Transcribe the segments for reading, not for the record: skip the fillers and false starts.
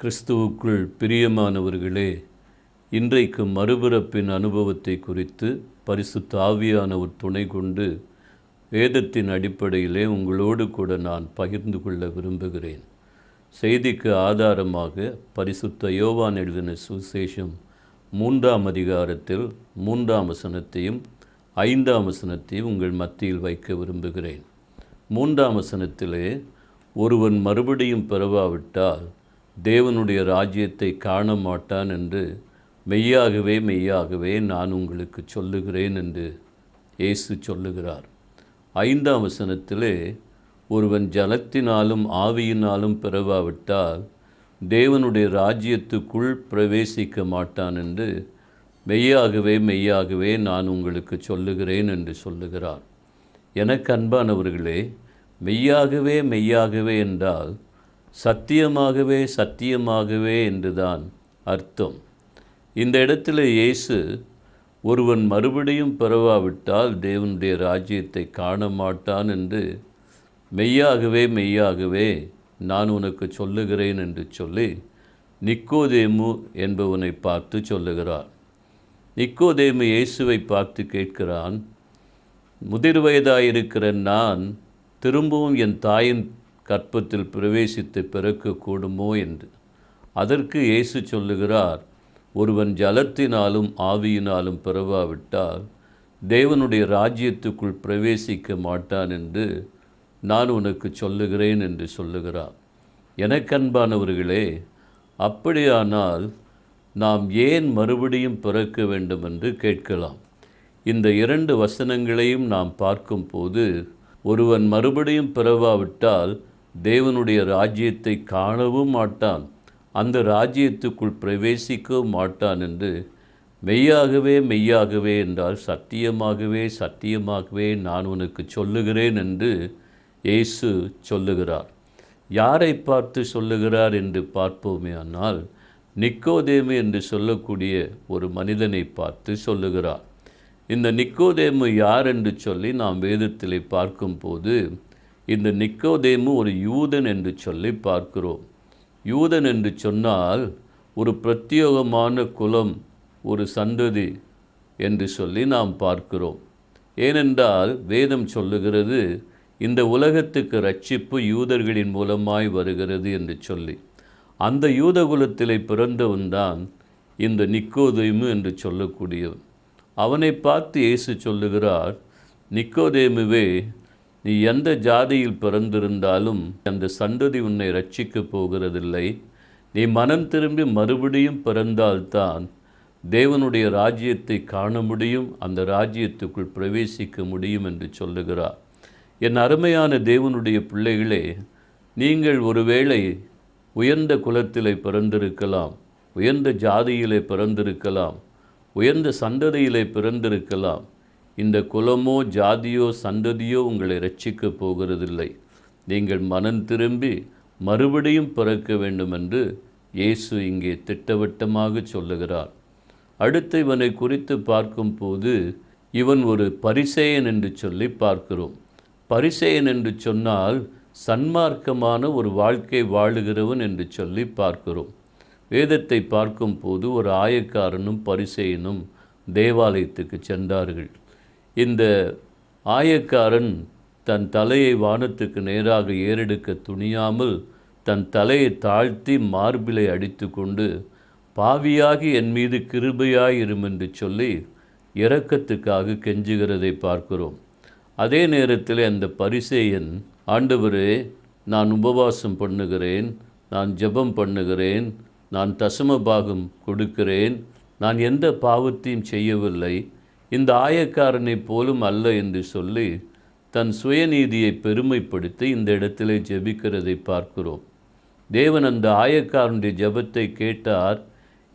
கிறிஸ்துவுக்குள் பிரியமானவர்களே, இன்றைக்கு மறுபிறப்பின் அனுபவத்தை குறித்து பரிசுத்த ஆவியானவர் துணை கொண்டு வேதத்தின் அடிப்படையிலே உங்களோடு கூட நான் பகிர்ந்து கொள்ள விரும்புகிறேன். செய்திக்கு ஆதாரமாக பரிசுத்த யோவான் எழுதின சுவிசேஷம் 3ஆம் அதிகாரத்தில் 3ஆம் வசனத்தையும் 5ஆம் வசனத்தையும் உங்கள் மத்தியில் வைக்க விரும்புகிறேன். 3ஆம் வசனத்திலே, ஒருவன் மறுபடியும் பிறவாவிட்டால் தேவனுடைய ராஜ்யத்தை காண மாட்டான் என்று மெய்யாகவே மெய்யாகவே நான் உங்களுக்கு சொல்லுகிறேன் என்று இயேசு சொல்லுகிறார். 5ஆம் வசனத்திலே, ஒருவன் ஜலத்தினாலும் ஆவியினாலும் பிறவாவிட்டால் தேவனுடைய ராஜ்யத்துக்குள் பிரவேசிக்க மாட்டான் என்று மெய்யாகவே மெய்யாகவே நான் உங்களுக்கு சொல்லுகிறேன் என்று சொல்லுகிறார். எனக்கு அன்பானவர்களே, மெய்யாகவே மெய்யாகவே என்றால் சத்தியமாகவே சத்தியமாகவே என்றுதான் அர்த்தம். இந்த இடத்துல இயேசு ஒருவன் மறுபடியும் பிறவாவிட்டால் தேவனுடைய ராஜ்யத்தை காண மாட்டான் என்று மெய்யாகவே மெய்யாகவே நான் உனக்கு சொல்லுகிறேன் என்று சொல்லி நிக்கோதேமு என்பவனை பார்த்து சொல்லுகிறார். நிக்கோதேமு இயேசுவை பார்த்து கேட்கிறான், முதிர் வயதாயிருக்கிற நான் திரும்பவும் என் தாயின் கற்பத்தில் பிரவேசித்து பிறக்கக்கூடுமோ என்று. அதற்கு இயேசு சொல்லுகிறார், ஒருவன் ஜலத்தினாலும் ஆவியினாலும் பிறவாவிட்டால் தேவனுடைய ராஜ்யத்துக்குள் பிரவேசிக்க மாட்டான் என்று நான் உனக்கு சொல்லுகிறேன் என்று சொல்லுகிறார். எனக்கன்பானவர்களே, அப்படியானால் நாம் ஏன் மறுபடியும் பிறக்க வேண்டும் என்று கேட்கலாம். இந்த 2 வசனங்களையும் நாம் பார்க்கும்போது, ஒருவன் மறுபடியும் பிறவாவிட்டால் தேவனுடைய ராஜ்யத்தை காணவும் மாட்டான், அந்த ராஜ்யத்துக்குள் பிரவேசிக்கவும் மாட்டான் என்று மெய்யாகவே மெய்யாகவே என்றால் சத்தியமாகவே சத்தியமாகவே நான் உனக்கு சொல்லுகிறேன் என்று இயேசு சொல்லுகிறார். யாரை பார்த்து சொல்லுகிறார் என்று பார்ப்போமே. ஆனால் நிக்கோதேமு என்று சொல்லக்கூடிய ஒரு மனிதனை பார்த்து சொல்லுகிறார். இந்த நிக்கோதேமு யார் என்று சொல்லி நாம் வேதத்திலே பார்க்கும்போது, இந்த நிக்கோதேமு ஒரு யூதன் என்று சொல்லி பார்க்கிறோம். யூதன் என்று சொன்னால் ஒரு பிரத்யேகமான குலம், ஒரு சந்ததி என்று சொல்லி நாம் பார்க்கிறோம். ஏனென்றால் வேதம் சொல்லுகிறது, இந்த உலகத்துக்கு ரட்சிப்பு யூதர்களின் மூலமாய் வருகிறது என்று சொல்லி. அந்த யூத குலத்திலே பிறந்தவன் தான் இந்த நிக்கோதேமு என்று சொல்லக்கூடியவன். அவனை பார்த்து இயேசு சொல்லுகிறார், நிக்கோதேமுவே, நீ எந்த ஜாதியில் பிறந்திருந்தாலும் அந்த சந்ததி உன்னை ரட்சிக்கப் போகிறதில்லை. நீ மனம் திரும்பி மறுபடியும் பிறந்தால்தான் தேவனுடைய ராஜ்யத்தை காண முடியும், அந்த ராஜ்யத்துக்குள் பிரவேசிக்க முடியும் என்று சொல்லுகிறார். என் அருமையான தேவனுடைய பிள்ளைகளே, நீங்கள் ஒருவேளை உயர்ந்த குலத்திலே பிறந்திருக்கலாம், உயர்ந்த ஜாதியிலே பிறந்திருக்கலாம், உயர்ந்த சந்ததியிலே பிறந்திருக்கலாம். இந்த குலமோ ஜாதியோ சந்ததியோ உங்களை ரட்சிக்கப் போகிறதில்லை. நீங்கள் மனம் திரும்பி மறுபடியும் பிறக்க வேண்டும் என்று இயேசு இங்கே திட்டவட்டமாக சொல்லுகிறார். அடுத்து இவனை குறித்து பார்க்கும்போது, இவன் ஒரு பரிசேயன் என்று சொல்லி பார்க்கிறோம். பரிசேயன் என்று சொன்னால் சன்மார்க்கமான ஒரு வாழ்க்கை வாழுகிறவன் என்று சொல்லி பார்க்கிறோம். வேதத்தை பார்க்கும்போது ஒரு ஆயக்காரனும் பரிசேயனும் தேவாலயத்துக்கு சென்றார்கள். இந்த ஆயக்காரன் தன் தலையை வானத்துக்கு நேராக ஏறெடுக்க துணியாமல் தன் தலையை தாழ்த்தி மார்பிலை அடித்து கொண்டு, பாவியாகி என் மீது கிருபையாயிரும் என்று சொல்லி இரக்கத்துக்காக கெஞ்சுகிறதை பார்க்கிறோம். அதே நேரத்தில் அந்த பரிசேயன், ஆண்டவரே, நான் உபவாசம் பண்ணுகிறேன், நான் ஜெபம் பண்ணுகிறேன், நான் தசம பாகம் கொடுக்கிறேன், நான் எந்த பாவத்தையும் செய்யவில்லை, இந்த ஆயக்காரனை போலும் அல்ல என்று சொல்லி தன் சுயநீதியை பெருமைப்படுத்தி இந்த இடத்திலே ஜெபிக்கிறதை பார்க்கிறோம். தேவன் அந்த ஆயக்காரனுடைய ஜெபத்தை கேட்டார்,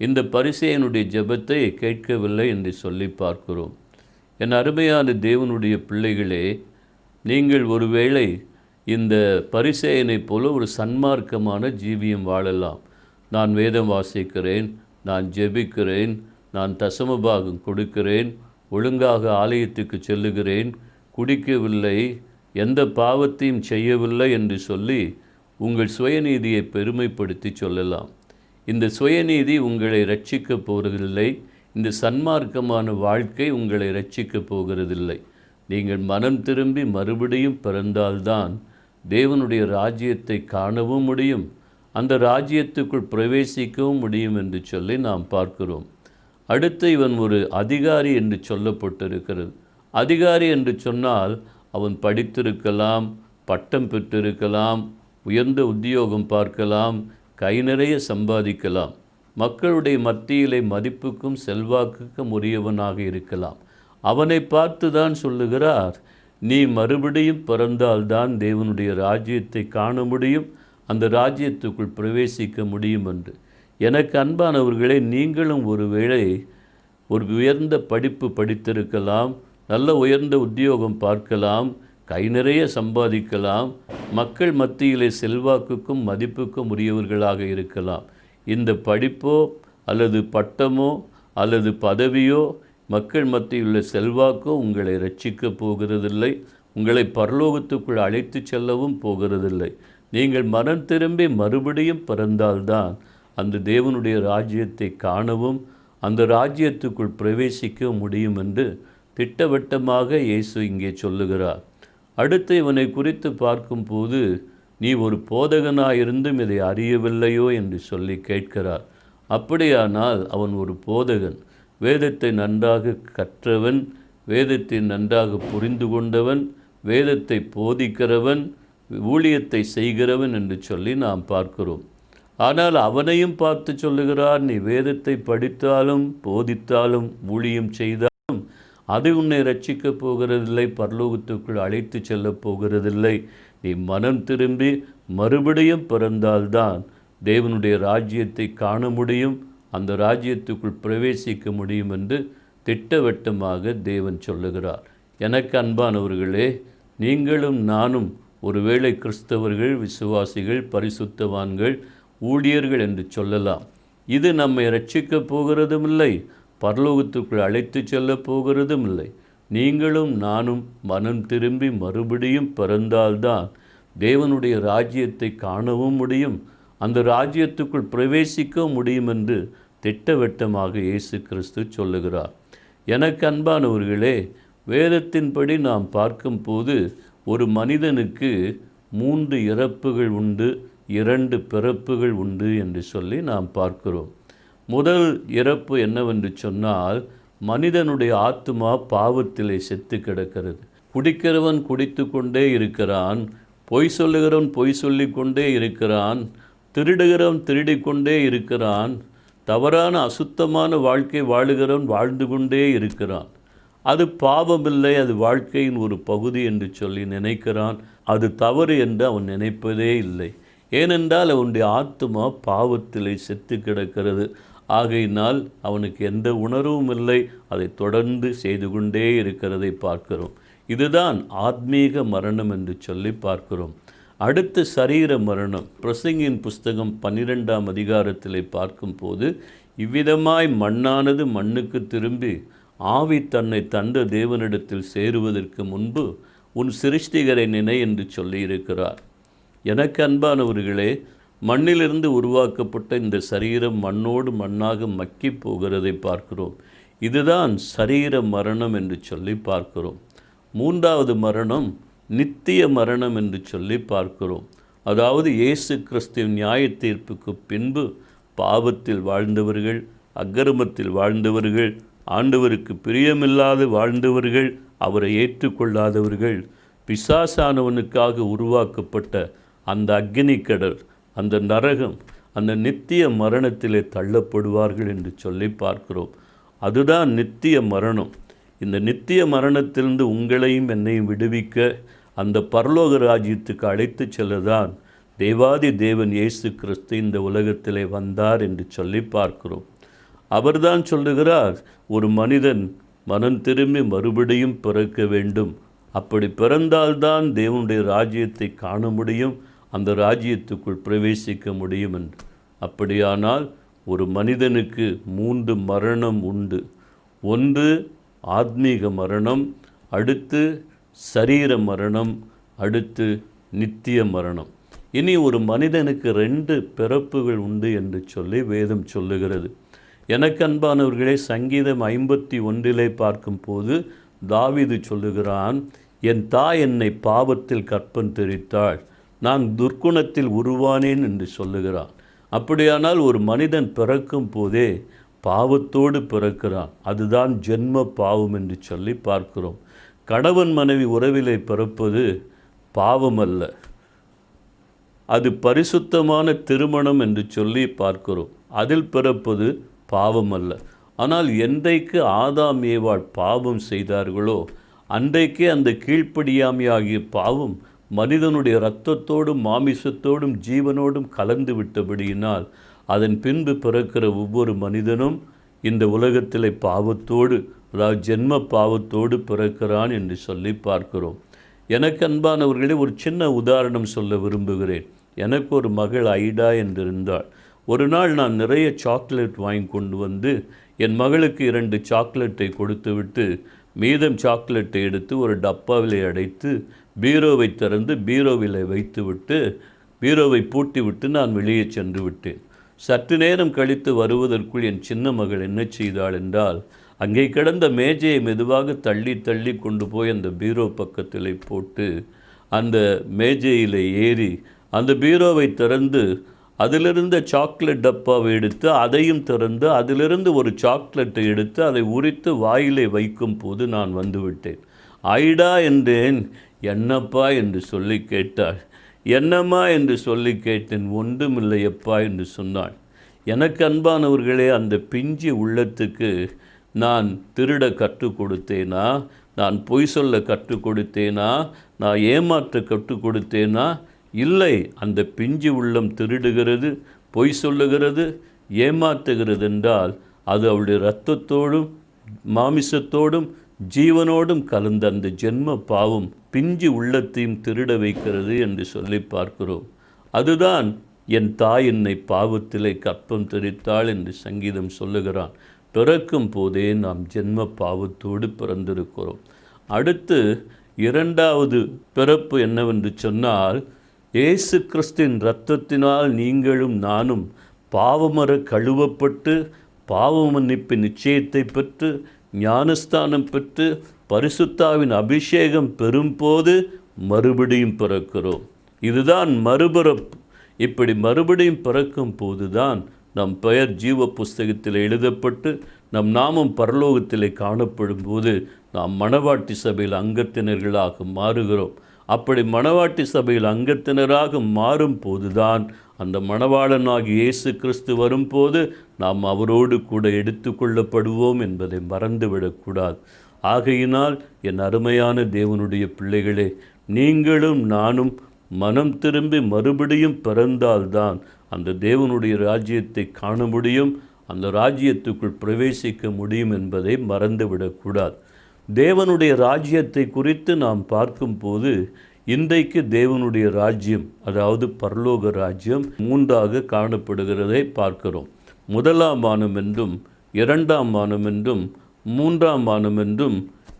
இந்த பரிசேயனுடைய ஜெபத்தை கேட்கவில்லை என்று சொல்லி பார்க்கிறோம். என் அருமையான தேவனுடைய பிள்ளைகளே, நீங்கள் ஒருவேளை இந்த பரிசேயனைப் போல ஒரு சன்மார்க்கமான ஜீவியம் வாழலாம். நான் வேதம் வாசிக்கிறேன், நான் ஜெபிக்கிறேன், நான் தசமபாகம் கொடுக்கிறேன், ஒழுங்காக ஆலயத்துக்கு செல்லுகிறேன், குடிக்கவில்லை, எந்த பாவத்தையும் செய்யவில்லை என்று சொல்லி உங்கள் சுயநீதியை பெருமைப்படுத்தி சொல்லலாம். இந்த சுயநீதி உங்களை ரட்சிக்கப் போவதில்லை. இந்த சன்மார்க்கமான வாழ்க்கை உங்களை ரட்சிக்கப் போகிறதில்லை. நீங்கள் மனம் திரும்பி மறுபடியும் பிறந்தால்தான் தேவனுடைய ராஜ்யத்தை காணவும் முடியும், அந்த ராஜ்யத்துக்குள் பிரவேசிக்கவும் முடியும் என்று சொல்லி நாம் பார்க்கிறோம். அடுத்து இவன் ஒரு அதிகாரி என்று சொல்லப்பட்டிருக்கிறது. அதிகாரி என்று சொன்னால் அவன் படித்திருக்கலாம், பட்டம் பெற்றிருக்கலாம், உயர்ந்த உத்தியோகம் பார்க்கலாம், கை நிறைய சம்பாதிக்கலாம், மக்களுடைய மத்தியிலே மதிப்புக்கும் செல்வாக்குக்கும் உரியவனாக இருக்கலாம். அவனை பார்த்து தான் சொல்லுகிறார், நீ மறுபடியும் பிறந்தால்தான் தேவனுடைய ராஜ்யத்தை காண முடியும், அந்த ராஜ்யத்துக்குள் பிரவேசிக்க முடியும் என்று. எனக்கு அன்பானவர்களே, நீங்களும் ஒருவேளை ஒரு உயர்ந்த படிப்பு படித்திருக்கலாம், நல்ல உயர்ந்த உத்தியோகம் பார்க்கலாம், கை நிறைய சம்பாதிக்கலாம், மக்கள் மத்தியிலே செல்வாக்குக்கும் மதிப்புக்கும் உரியவர்களாக இருக்கலாம். இந்த படிப்போ அல்லது பட்டமோ அல்லது பதவியோ மக்கள் மத்தியில் உள்ள செல்வாக்கோ உங்களை ரட்சிக்கப் போகிறதில்லை, உங்களை பரலோகத்துக்குள் அழைத்து செல்லவும் போகிறதில்லை. நீங்கள் மனம் திரும்பி மறுபடியும் பிறந்தால்தான் அந்த தேவனுடைய ராஜ்யத்தை காணவும் அந்த ராஜ்யத்துக்குள் பிரவேசிக்க முடியும் என்று திட்டவட்டமாக இயேசு இங்கே சொல்லுகிறார். அடுத்து இவனை குறித்து பார்க்கும்போது, நீ ஒரு போதகனாயிருந்தும் இதை அறியவில்லையோ என்று சொல்லி கேட்கிறார். அப்படியானால் அவன் ஒரு போதகன், வேதத்தை நன்றாக கற்றவன், வேதத்தை நன்றாக புரிந்து கொண்டவன், வேதத்தை போதிக்கிறவன், ஊழியத்தை செய்கிறவன் என்று சொல்லி நாம் பார்க்கிறோம். ஆனால் அவனையும் பார்த்து சொல்லுகிறார், நீ வேதத்தை படித்தாலும் போதித்தாலும் ஊழியம் செய்தாலும் அது உன்னை ரட்சிக்கப் போகிறதில்லை, பரலோகத்துக்குள் அழைத்து செல்லப் போகிறதில்லை. நீ மனம் திரும்பி மறுபடியும் பிறந்தால்தான் தேவனுடைய ராஜ்யத்தை காண முடியும், அந்த ராஜ்யத்துக்குள் பிரவேசிக்க முடியும் என்று திட்டவட்டமாக தேவன் சொல்லுகிறார். எனக்கு அன்பானவர்களே, நீங்களும் நானும் ஒருவேளை கிறிஸ்தவர்கள், விசுவாசிகள், பரிசுத்தவான்கள், ஊழியர்கள் என்று சொல்லலாம். இது நம்மை ரட்சிக்கப் போகிறதும் இல்லை, பரலோகத்துக்குள் அழைத்து செல்லப் போகிறதும் இல்லை. நீங்களும் நானும் மனம் திரும்பி மறுபடியும் பிறந்தால்தான் தேவனுடைய ராஜ்யத்தை காணவும் முடியும், அந்த ராஜ்யத்துக்குள் பிரவேசிக்கவும் முடியும் என்று திட்டவட்டமாக இயேசு கிறிஸ்து சொல்லுகிறார். எனக்கு அன்பானவர்களே, வேதத்தின்படி நாம் பார்க்கும்போது ஒரு மனிதனுக்கு 3 இறப்புகள் உண்டு, 2 பிறப்புகள் உண்டு என்று சொல்லி நாம் பார்க்கிறோம். முதல் இறப்பு என்னவென்று சொன்னால், மனிதனுடைய ஆத்துமா பாவத்திலே செத்து கிடக்கிறது. குடிக்கிறவன் குடித்து கொண்டே இருக்கிறான், பொய் சொல்லுகிறவன் பொய் சொல்லி கொண்டே இருக்கிறான், திருடுகிறவன் திருடிக்கொண்டே இருக்கிறான், தவறான அசுத்தமான வாழ்க்கை வாழுகிறவன் வாழ்ந்து கொண்டே இருக்கிறான். அது பாவமில்லை, அது வாழ்க்கையின் ஒரு பகுதி என்று சொல்லி நினைக்கிறான். அது தவறு என்று அவன் நினைப்பதே இல்லை. ஏனென்றால் அவனுடைய ஆத்துமா பாவத்திலே செத்து கிடக்கிறது. ஆகையினால் அவனுக்கு எந்த உணர்வும் இல்லை, அதை தொடர்ந்து செய்து கொண்டே இருக்கிறதை பார்க்கிறோம். இதுதான் ஆத்மீக மரணம் என்று சொல்லி பார்க்கிறோம். அடுத்து சரீர மரணம். பிரசங்கியின் புஸ்தகம் 12ஆம் அதிகாரத்திலே பார்க்கும்போது, இவ்விதமாய் மண்ணானது மண்ணுக்கு திரும்பி ஆவி தன்னை தந்த தேவனிடத்தில் சேருவதற்கு முன்பு உன் சிருஷ்டிகரை நினை என்று சொல்லியிருக்கிறார். எனக்கு அன்பானவர்களே, மண்ணிலிருந்து உருவாக்கப்பட்ட இந்த சரீரம் மண்ணோடு மண்ணாக மக்கி போகிறதை பார்க்கிறோம். இதுதான் சரீர மரணம் என்று சொல்லி பார்க்கிறோம். 3வது மரணம் நித்திய மரணம் என்று சொல்லி பார்க்கிறோம். அதாவது இயேசு கிறிஸ்துவின் நியாய தீர்ப்புக்கு பின்பு பாவத்தில் வாழ்ந்தவர்கள், அக்கிரமத்தில் வாழ்ந்தவர்கள், ஆண்டவருக்கு பிரியமில்லாது வாழ்ந்தவர்கள், அவரை ஏற்றுக்கொள்ளாதவர்கள், பிசாசானவனுக்காக உருவாக்கப்பட்ட அந்த அக்கினிக்கடல், அந்த நரகம், அந்த நித்திய மரணத்திலே தள்ளப்படுவார்கள் என்று சொல்லி பார்க்கிறோம். அதுதான் நித்திய மரணம். இந்த நித்திய மரணத்திலிருந்து உங்களையும் என்னையும் விடுவிக்க அந்த பரலோக ராஜ்யத்துக்கு அழைத்து செல்லதான் தேவாதி தேவன் இயேசு கிறிஸ்து இந்த உலகத்திலே வந்தார் என்று சொல்லி பார்க்கிறோம். அவர்தான் சொல்லுகிறார், ஒரு மனிதன் மனம் திரும்பி மறுபடியும் பிறக்க வேண்டும், அப்படி பிறந்தால்தான் தேவனுடைய ராஜ்யத்தை காண முடியும், அந்த ராஜ்யத்துக்குள் பிரவேசிக்க முடியும் என்று. அப்படியானால் ஒரு மனிதனுக்கு 3 மரணம் உண்டு. ஒன்று ஆத்மீக மரணம், அடுத்து சரீர மரணம், அடுத்து நித்திய மரணம். இனி ஒரு மனிதனுக்கு 2 பிறப்புகள் உண்டு என்று சொல்லி வேதம் சொல்லுகிறது. எனக்கு அன்பானவர்களே, சங்கீதம் 51 பார்க்கும்போது தாவீது சொல்லுகிறான், என் தாய் என்னை பாவத்தில் கற்பம் தெரித்தாள், நான் துர்க்குணத்தில் உருவானேன் என்று சொல்லுகிறான். அப்படியானால் ஒரு மனிதன் பிறக்கும் போதே பாவத்தோடு பிறக்கிறான். அதுதான் ஜென்ம பாவம் என்று சொல்லி பார்க்கிறோம். கணவன் மனைவி உறவிலே பிறப்பது பாவம் அல்ல, அது பரிசுத்தமான திருமணம் என்று சொல்லி பார்க்கிறோம். அதில் பிறப்பது பாவம் அல்ல. ஆனால் என்றைக்கு ஆதாம் ஏவாள் பாவம் செய்தார்களோ அன்றைக்கே அந்த கீழ்ப்படியாமையாகிய பாவம் மனிதனுடைய இரத்தத்தோடும் மாமிசத்தோடும் ஜீவனோடும் கலந்து விட்டபடியினால் அதன் பின்பு பிறக்கிற ஒவ்வொரு மனிதனும் இந்த உலகத்திலே பாவத்தோடு, அதாவது ஜென்ம பாவத்தோடு பிறக்கிறான் என்று சொல்லி பார்க்கிறோம். எனக்கு அன்பானவர்களே, ஒரு சின்ன உதாரணம் சொல்ல விரும்புகிறேன். எனக்கு ஒரு மகள் ஐடா என்றிருந்தாள். ஒரு நாள் நான் நிறைய சாக்லேட் வாங்கி கொண்டு வந்து என் மகளுக்கு 2 சாக்லேட்டை கொடுத்துவிட்டு மீதம் சாக்லேட்டை எடுத்து ஒரு டப்பாவிலே அடைத்து பீரோவை திறந்து பீரோவிலே வைத்துவிட்டு பீரோவை பூட்டிவிட்டு நான் வெளியே சென்று விட்டேன். சற்று நேரம் கழித்து வருவதற்குள் என் சின்ன மகள் என்ன செய்தாள் என்றால், அங்கே கிடந்த மேஜையை மெதுவாக தள்ளி தள்ளி கொண்டு போய் அந்த பீரோ பக்கத்தில் போட்டு அந்த மேஜையில் ஏறி அந்த பீரோவை திறந்து அதிலிருந்த சாக்லேட் டப்பாவை எடுத்து அதையும் திறந்து அதிலிருந்து ஒரு சாக்லேட்டை எடுத்து அதை உரித்து வாயிலே வைக்கும் போது நான் வந்துவிட்டேன். ஐடா என்றேன். என்னப்பா என்று சொல்லி கேட்டாள். என்னம்மா என்று சொல்லி கேட்டேன். ஒன்றுமில்லையப்பா என்று சொன்னாள். எனக்கு அன்பானவர்களே, அந்த பிஞ்சு உள்ளத்துக்கு நான் திருட கற்றுக் கொடுத்தேனா, நான் பொய் சொல்ல கற்றுக் கொடுத்தேனா, நான் ஏமாற்ற கற்றுக் கொடுத்தேனா? இல்லை. அந்த பிஞ்சு உள்ளம் திருடுகிறது, பொய் சொல்லுகிறது, ஏமாற்றுகிறது என்றால் அது அவளுடைய இரத்தத்தோடும் மாமிசத்தோடும் ஜீவனோடும் கலந்த அந்த ஜென்ம பாவம் பிஞ்சு உள்ளத்தையும் திருட வைக்கிறது என்று சொல்லி பார்க்கிறோம். அதுதான் என் தாய் என்னை பாவத்திலே கற்பம் தெரித்தாள் என்று சங்கீதம் சொல்லுகிறான். பிறக்கும் போதே நாம் ஜென்ம பாவத்தோடு பிறந்திருக்கிறோம். அடுத்து 2வது பிறப்பு என்னவென்று சொன்னால், இயேசு கிறிஸ்துவின் இரத்தத்தினால் நீங்களும் நானும் பாவமற கழுவப்பட்டு பாவ மன்னிப்பின் நிச்சயத்தை பெற்று ஞானஸ்தானம் பெற்று பரிசுத்தாவின் அபிஷேகம் பெறும்போது மறுபடியும் பிறக்கிறோம். இதுதான் மறுபிறப்பு. இப்படி மறுபடியும் பிறக்கும் போதுதான் நம் பெயர் ஜீவ புஸ்தகத்தில் எழுதப்பட்டு நம் நாமம் பரலோகத்திலே காணப்படும் போது நாம் மணவாட்டி சபையில் அங்கத்தினர்களாக மாறுகிறோம். அப்படி மணவாட்டி சபையில் அங்கத்தினராக மாறும் போதுதான் அந்த மணவாளனாகி இயேசு கிறிஸ்து வரும்போது நாம் அவரோடு கூட எடுத்து கொள்ளப்படுவோம் என்பதை மறந்துவிடக்கூடாது. ஆகையினால் என் அருமையான தேவனுடைய பிள்ளைகளே, நீங்களும் நானும் மனம் திரும்பி மறுபடியும் பிறந்தால்தான் அந்த தேவனுடைய ராஜ்யத்தை காண முடியும், அந்த ராஜ்யத்துக்குள் பிரவேசிக்க முடியும் என்பதை மறந்துவிடக்கூடாது. தேவனுடைய ராஜ்யத்தை குறித்து நாம் பார்க்கும்போது இன்றைக்கு தேவனுடைய ராஜ்யம், அதாவது பரலோக ராஜ்யம் 3ஆக காணப்படுகிறதை பார்க்கிறோம். 1ஆம் வானம் என்றும் 2ஆம் வானம் என்றும் 3ஆம் வானம் என்றும்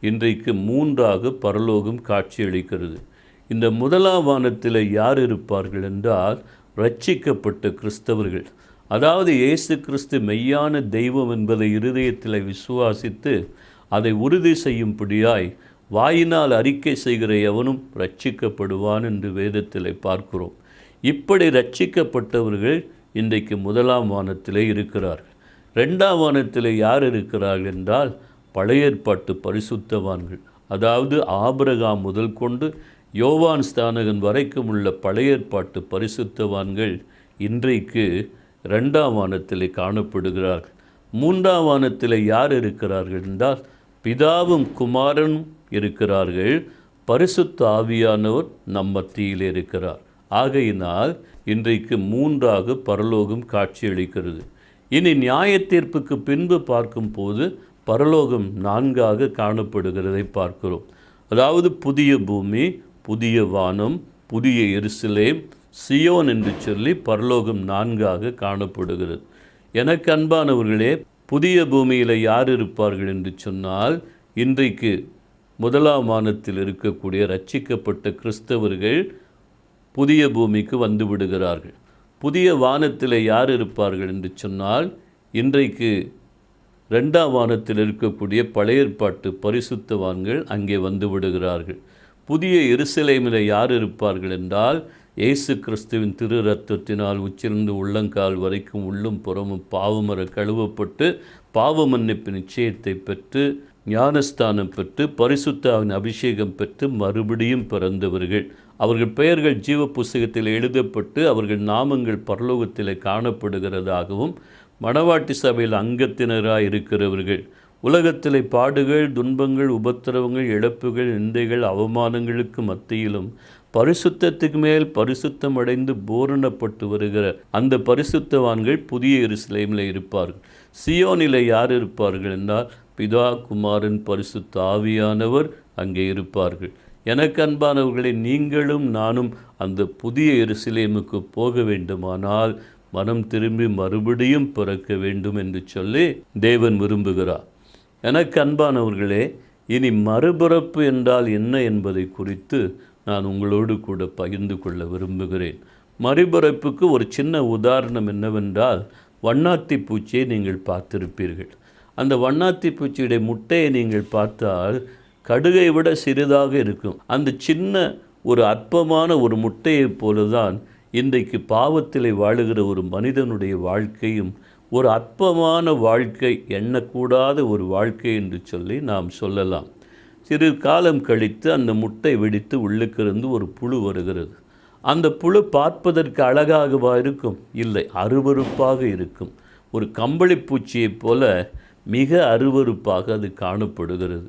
இன்றைக்கு 3ஆக பரலோகம் காட்சியளிக்கிறது. இந்த 1ஆம் வானத்தில் யார் இருப்பார்கள் என்றால், ரட்சிக்கப்பட்ட கிறிஸ்தவர்கள். அதாவது இயேசு கிறிஸ்து மெய்யான தெய்வம் என்பதை இருதயத்தில் விசுவாசித்து அதை உறுதி செய்யும்படியாய் வாயினால் அறிக்கை செய்கிற எவனும் ரட்சிக்கப்படுவான் என்று வேதத்தில் பார்க்கிறோம். இப்படி ரட்சிக்கப்பட்டவர்கள் இன்றைக்கு 1ஆம் வானத்திலே இருக்கிறார்கள். 2ஆம் வானத்தில் யார் இருக்கிறார்கள் என்றால், பழைய ஏற்பாட்டு பரிசுத்தவான்கள். அதாவது ஆபிரகாம் முதல் கொண்டு யோவான் ஸ்தானகன் வரைக்கும் உள்ள பழைய ஏற்பாட்டு பரிசுத்தவான்கள் இன்றைக்கு 2ஆம் வானத்தில் காணப்படுகிறார்கள். 3ஆம் வானத்தில் யார் இருக்கிறார்கள் என்றால், பிதாவும் குமாரனும் இருக்கிறார்கள், பரிசுத்த ஆவியானவர் நம் மத்தியில் இருக்கிறார். ஆகையினால் இன்றைக்கு 3ஆக பரலோகம் காட்சியளிக்கிறது. இனி நியாய தீர்ப்புக்கு பின்பு பார்க்கும்போது பரலோகம் 4ஆக காணப்படுகிறதை பார்க்கிறோம். அதாவது புதிய பூமி, புதிய வானம், புதிய எருசலேம், சியோன் என்று சொல்லி பரலோகம் 4ஆக காணப்படுகிறது. எனக்கு அன்பானவர்களே, புதிய பூமியில் யார் இருப்பார்கள் என்று சொன்னால், இன்றைக்கு 1ஆம் வானத்தில் இருக்கக்கூடிய ரட்சிக்கப்பட்ட கிறிஸ்தவர்கள் புதிய பூமிக்கு வந்து விடுகிறார்கள். புதிய வானத்தில் யார் இருப்பார்கள் என்று சொன்னால், இன்றைக்கு 2ஆம் வானத்தில் இருக்கக்கூடிய பழைய ஏற்பாட்டு பரிசுத்தவான்கள் அங்கே வந்து விடுகிறார்கள். புதிய எருசலேமில் யார் இருப்பார்கள் என்றால், இயேசு கிறிஸ்துவின் திரு ரத்தத்தினால் உச்சிருந்து உள்ளங்கால் வரைக்கும் உள்ளும் புறமும் பாவமர கழுவப்பட்டு பாவ மன்னிப்பு நிச்சயத்தை பெற்று ஞானஸ்தானம் பெற்று பரிசுத்தாவின் அபிஷேகம் பெற்று மறுபடியும் பிறந்தவர்கள். அவர்கள் பெயர்கள் ஜீவ புஸ்தகத்தில் எழுதப்பட்டு அவர்கள் நாமங்கள் பரலோகத்தில் காணப்படுகிறதாகவும் மணவாட்டி சபையில் அங்கத்தினராக இருக்கிறவர்கள் உலகத்திலே பாடுகள், துன்பங்கள், உபத்திரவங்கள், இழப்புகள், நிந்தைகள், அவமானங்களுக்கு மத்தியிலும் பரிசுத்தத்துக்கு மேல் பரிசுத்தம் அடைந்து பூரணப்பட்டு வருகிற அந்த பரிசுத்தவான்கள் புதிய எருசலேமில் இருப்பார்கள். சியோனில் யார் இருப்பார்கள் என்றால், பிதா, குமாரன், பரிசுத்த ஆவியானவர் அங்கே இருப்பார்கள். எனக்கு அன்பானவர்களை, நீங்களும் நானும் அந்த புதிய எருசலேமுக்கு போக வேண்டுமானால் மனம் திரும்பி மறுபடியும் பிறக்க வேண்டும் என்று சொல்லி தேவன் விரும்புகிறார். எனக்கு அன்பானவர்களே, இனி மறுபிறப்பு என்றால் என்ன என்பதை குறித்து நான் உங்களோடு கூட பகிர்ந்து கொள்ள விரும்புகிறேன். மறுபிறப்புக்கு ஒரு சின்ன உதாரணம் என்னவென்றால், வண்ணாத்தி பூச்சியை நீங்கள் பார்த்திருப்பீர்கள். அந்த வண்ணாத்தி பூச்சியுடைய முட்டையை நீங்கள் பார்த்தால் கடுகை விட சிறிதாக இருக்கும். அந்த சின்ன ஒரு அற்பமான ஒரு முட்டையைப் போலதான் இன்றைக்கு பாவத்திலே வாழுகிற ஒரு மனிதனுடைய வாழ்க்கையும் ஒரு அற்பமான வாழ்க்கை, எண்ணக்கூடாத ஒரு வாழ்க்கை என்று சொல்லி நாம் சொல்லலாம். சிறு காலம் கழித்து அந்த முட்டை வெடித்து உள்ளுக்கிருந்து ஒரு புழு வருகிறது. அந்த புழு பார்ப்பதற்கு அழகாகவா இருக்கும்? இல்லை, அருவருப்பாக இருக்கும். ஒரு கம்பளி பூச்சியைப் போல மிக அருவருப்பாக அது காணப்படுகிறது.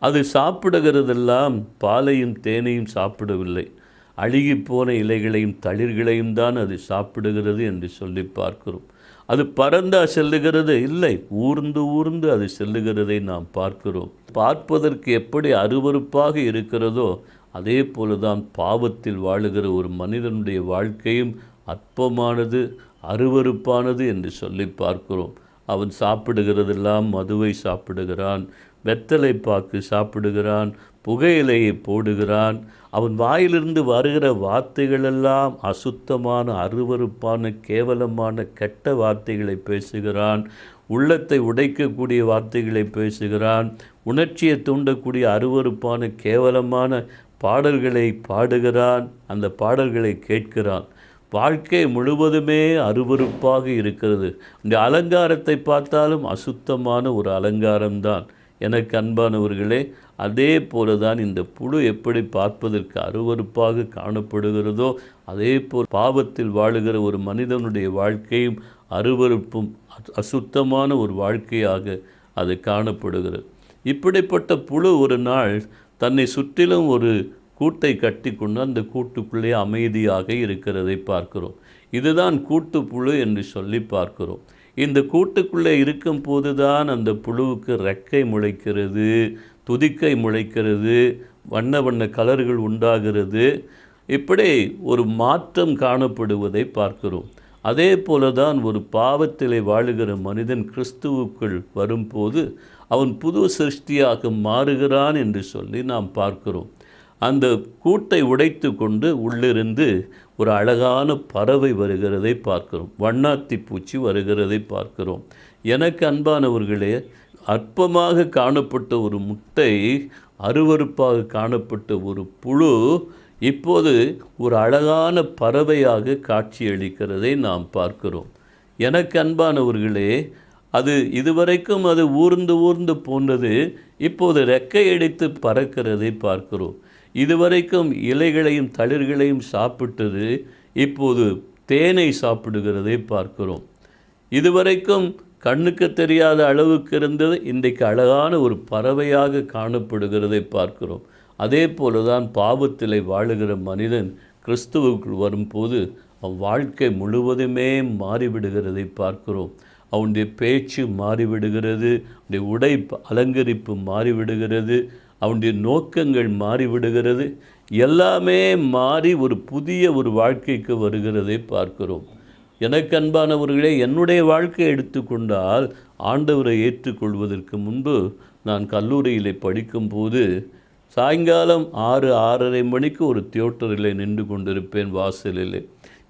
அது சாப்பிடுகிறதெல்லாம் பாலையும் தேனையும் சாப்பிடவில்லை, அழுகிப்போன இலைகளையும் தளிர்களையும் தான் அது சாப்பிடுகிறது என்று சொல்லி பார்க்கிறோம். அது பறந்தா செல்லுகிறது? இல்லை, ஊர்ந்து ஊர்ந்து அது செல்லுகிறதை நாம் பார்க்கிறோம். பார்ப்பதற்கு எப்படி அருவருப்பாக இருக்கிறதோ அதே போலதான் பாவத்தில் வாழுகிற ஒரு மனிதனுடைய வாழ்க்கையும் அற்பமானது, அருவருப்பானது என்று சொல்லி பார்க்கிறோம். அவன் சாப்பிடுகிறதெல்லாம் மதுவை சாப்பிடுகிறான், வெத்தலை பாக்கு சாப்பிடுகிறான், புகையிலையை போடுகிறான். அவன் வாயிலிருந்து வருகிற வார்த்தைகளெல்லாம் அசுத்தமான, அருவருப்பான, கேவலமான, கெட்ட வார்த்தைகளை பேசுகிறான். உள்ளத்தை உடைக்கக்கூடிய வார்த்தைகளை பேசுகிறான். உணர்ச்சியை தூண்டக்கூடிய அருவருப்பான, கேவலமான பாடல்களை பாடுகிறான். அந்த பாடல்களை கேட்கிறான். வாழ்க்கை முழுவதுமே அருவருப்பாக இருக்கிறது. இந்த அலங்காரத்தை பார்த்தாலும் அசுத்தமான ஒரு அலங்காரம்தான். எனக்கு அன்பானவர்களே, அதே போல தான் இந்த புழு எப்படி பார்ப்பதற்கு அருவருப்பாக காணப்படுகிறதோ அதே போல் பாவத்தில் வாழுகிற ஒரு மனிதனுடைய வாழ்க்கையும் அருவருப்பும் அசுத்தமான ஒரு வாழ்க்கையாக அது காணப்படுகிறது. இப்படிப்பட்ட புழு ஒரு நாள் தன்னை சுற்றிலும் ஒரு கூட்டை கட்டி கொண்டு அந்த கூட்டுக்குள்ளே அமைதியாக இருக்கிறதை பார்க்கிறோம். இதுதான் கூட்டுப்புழு என்று சொல்லி பார்க்கிறோம். இந்த கூட்டுக்குள்ளே இருக்கும் போது தான் அந்த புழுவுக்கு ரெக்கை முளைக்கிறது, துதிக்கை முளைக்கிறது, வண்ண வண்ண கலர்கள் உண்டாகிறது. இப்படி ஒரு மாற்றம் காணப்படுவதை பார்க்கிறோம். அதே போல தான் ஒரு பாவத்திலே வாழுகிற மனிதன் கிறிஸ்துவுக்குள் வரும்போது அவன் புது சிருஷ்டியாக மாறுகிறான் என்று சொல்லி நாம் பார்க்கிறோம். அந்த கூட்டை உடைத்து கொண்டு உள்ளிருந்து ஒரு அழகான பறவை வருகிறதை பார்க்கிறோம். வண்ணாத்தி பூச்சி வருகிறதை பார்க்கிறோம். எனக்கு அன்பானவர்களே, அற்பமாக காணப்பட்ட ஒரு முட்டை, அருவருப்பாக காணப்பட்ட ஒரு புழு இப்போது ஒரு அழகான பறவையாக காட்சியளிக்கிறதை நாம் பார்க்கிறோம். எனக்கு அன்பானவர்களே, அது இதுவரைக்கும் அது ஊர்ந்து ஊர்ந்து போன்றது, இப்போது ரெக்கை அடித்து பறக்கிறதை பார்க்கிறோம். இதுவரைக்கும் இலைகளையும் தளிர்களையும் சாப்பிட்டது இப்போது தேனை சாப்பிடுகிறதை பார்க்கிறோம். இதுவரைக்கும் கண்ணுக்கு தெரியாத அளவுக்கு இருந்தது இன்றைக்கு அழகான ஒரு பறவையாக காணப்படுகிறதை பார்க்கிறோம். அதே போலதான் பாவத்திலே வாழுகிற மனிதன் கிறிஸ்துவுக்குள் வரும்போது அவன் வாழ்க்கை முழுவதுமே மாறிவிடுகிறதை பார்க்கிறோம். அவனுடைய பேச்சு மாறிவிடுகிறது, அவனுடைய உடை அலங்கரிப்பு மாறிவிடுகிறது, அவனுடைய நோக்கங்கள் மாறிவிடுகிறது. எல்லாமே மாறி ஒரு புதிய ஒரு வாழ்க்கைக்கு வருகிறதை பார்க்கிறோம். எனக்கு அன்பானவர்களே, என்னுடைய வாழ்க்கையை எடுத்துக்கொண்டால், ஆண்டவரை ஏற்றுக்கொள்வதற்கு முன்பு நான் கல்லூரியில் படிக்கும்போது சாயங்காலம் 6:30 மணிக்கு ஒரு தியேட்டரில் நின்று கொண்டிருப்பேன் வாசலில்.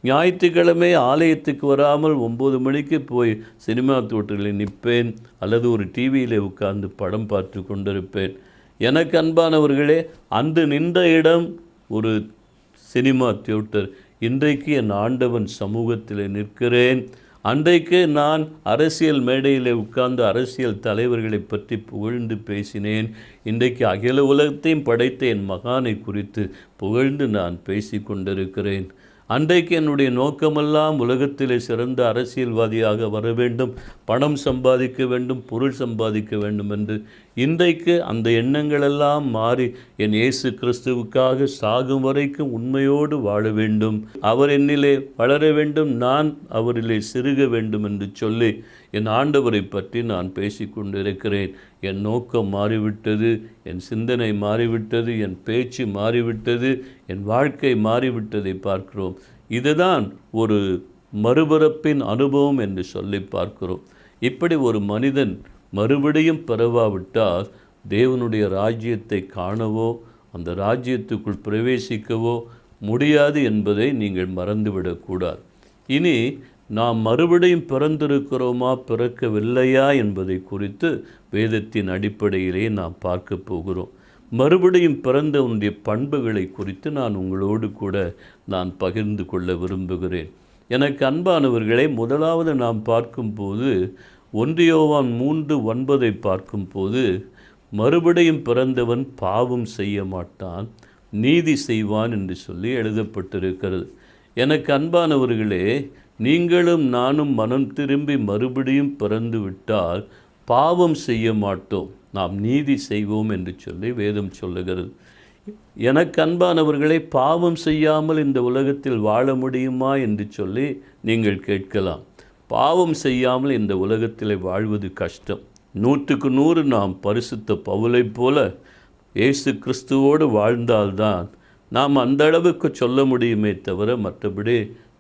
ஞாயிற்றுக்கிழமை ஆலயத்துக்கு வராமல் 9 மணிக்கு போய் சினிமா தியேட்டரில் நிற்பேன், அல்லது ஒரு டிவியில் உட்கார்ந்து படம் பார்த்து கொண்டிருப்பேன். எனக்கு அன்பானவர்களே, அன்று நின்ற இடம் ஒரு சினிமா தியேட்டர். இன்றைக்கு என் ஆண்டவன் சமூகத்தில் நிற்கிறேன். அன்றைக்கு நான் அரசியல் மேடையில் உட்கார்ந்து அரசியல் தலைவர்களை பற்றி புகழ்ந்து பேசினேன். இன்றைக்கு அகில உலகத்தையும் படைத்த என் மகானை குறித்து புகழ்ந்து நான் பேசி கொண்டிருக்கிறேன். அன்றைக்கு என்னுடைய நோக்கமெல்லாம் உலகத்திலே சிறந்த அரசியல்வாதியாக வர வேண்டும், பணம் சம்பாதிக்க வேண்டும், பொருள் சம்பாதிக்க வேண்டும் என்று. இன்றைக்கு அந்த எண்ணங்களெல்லாம் மாறி என் இயேசு கிறிஸ்துவுக்காக சாகும் வரைக்கும் உண்மையோடு வாழ வேண்டும், அவர் என்னிலே வளர வேண்டும், நான் அவரிலே சிறுக வேண்டும் என்று சொல்லி என் ஆண்டவரை பற்றி நான் பேசி கொண்டிருக்கிறேன். என் நோக்கம் மாறிவிட்டது, என் சிந்தனை மாறிவிட்டது, என் பேச்சு மாறிவிட்டது, என் வாழ்க்கை மாறிவிட்டதை பார்க்கிறோம். இதுதான் ஒரு மறுபிறப்பின் அனுபவம் என்று சொல்லி பார்க்கிறோம். இப்படி ஒரு மனிதன் மறுபடியும் பிறவாவிட்டால் தேவனுடைய ராஜ்யத்தை காணவோ அந்த ராஜ்யத்துக்குள் பிரவேசிக்கவோ முடியாது என்பதை நீங்கள் மறந்துவிடக்கூடாது. இனி நாம் மறுபடியும் பிறந்திருக்கிறோமா பிறக்கவில்லையா என்பதை குறித்து வேதத்தின் அடிப்படையிலே நாம் பார்க்க போகிறோம். மறுபடியும் பிறந்தவனுடைய பண்புகளை குறித்து நான் உங்களோடு கூட நான் பகிர்ந்து கொள்ள விரும்புகிறேன். எனக்கு அன்பானவர்களை, முதலாவது நாம் பார்க்கும்போது 1 யோவான் 3:9 பார்க்கும்போது, மறுபடியும் பிறந்தவன் பாவம் செய்ய மாட்டான், நீதி செய்வான் என்று சொல்லி எழுதப்பட்டிருக்கிறது. எனக்கு அன்பானவர்களே, நீங்களும் நானும் மனம் திரும்பி மறுபடியும் பிறந்து விட்டால் பாவம் செய்ய மாட்டோம், நாம் நீதி செய்வோம் என்று சொல்லி வேதம் சொல்லுகிறது. எனக்கு அன்பானவர்களை, பாவம் செய்யாமல் இந்த உலகத்தில் வாழ முடியுமா என்று சொல்லி நீங்கள் கேட்கலாம். பாவம் செய்யாமல் இந்த உலகத்தில் வாழ்வது கஷ்டம். 100க்கு 100 நாம் பரிசுத்த பவுலை போல இயேசு கிறிஸ்துவோடு வாழ்ந்தால்தான் நாம் அந்த அளவுக்கு சொல்ல முடியுமே தவிர மற்றபடி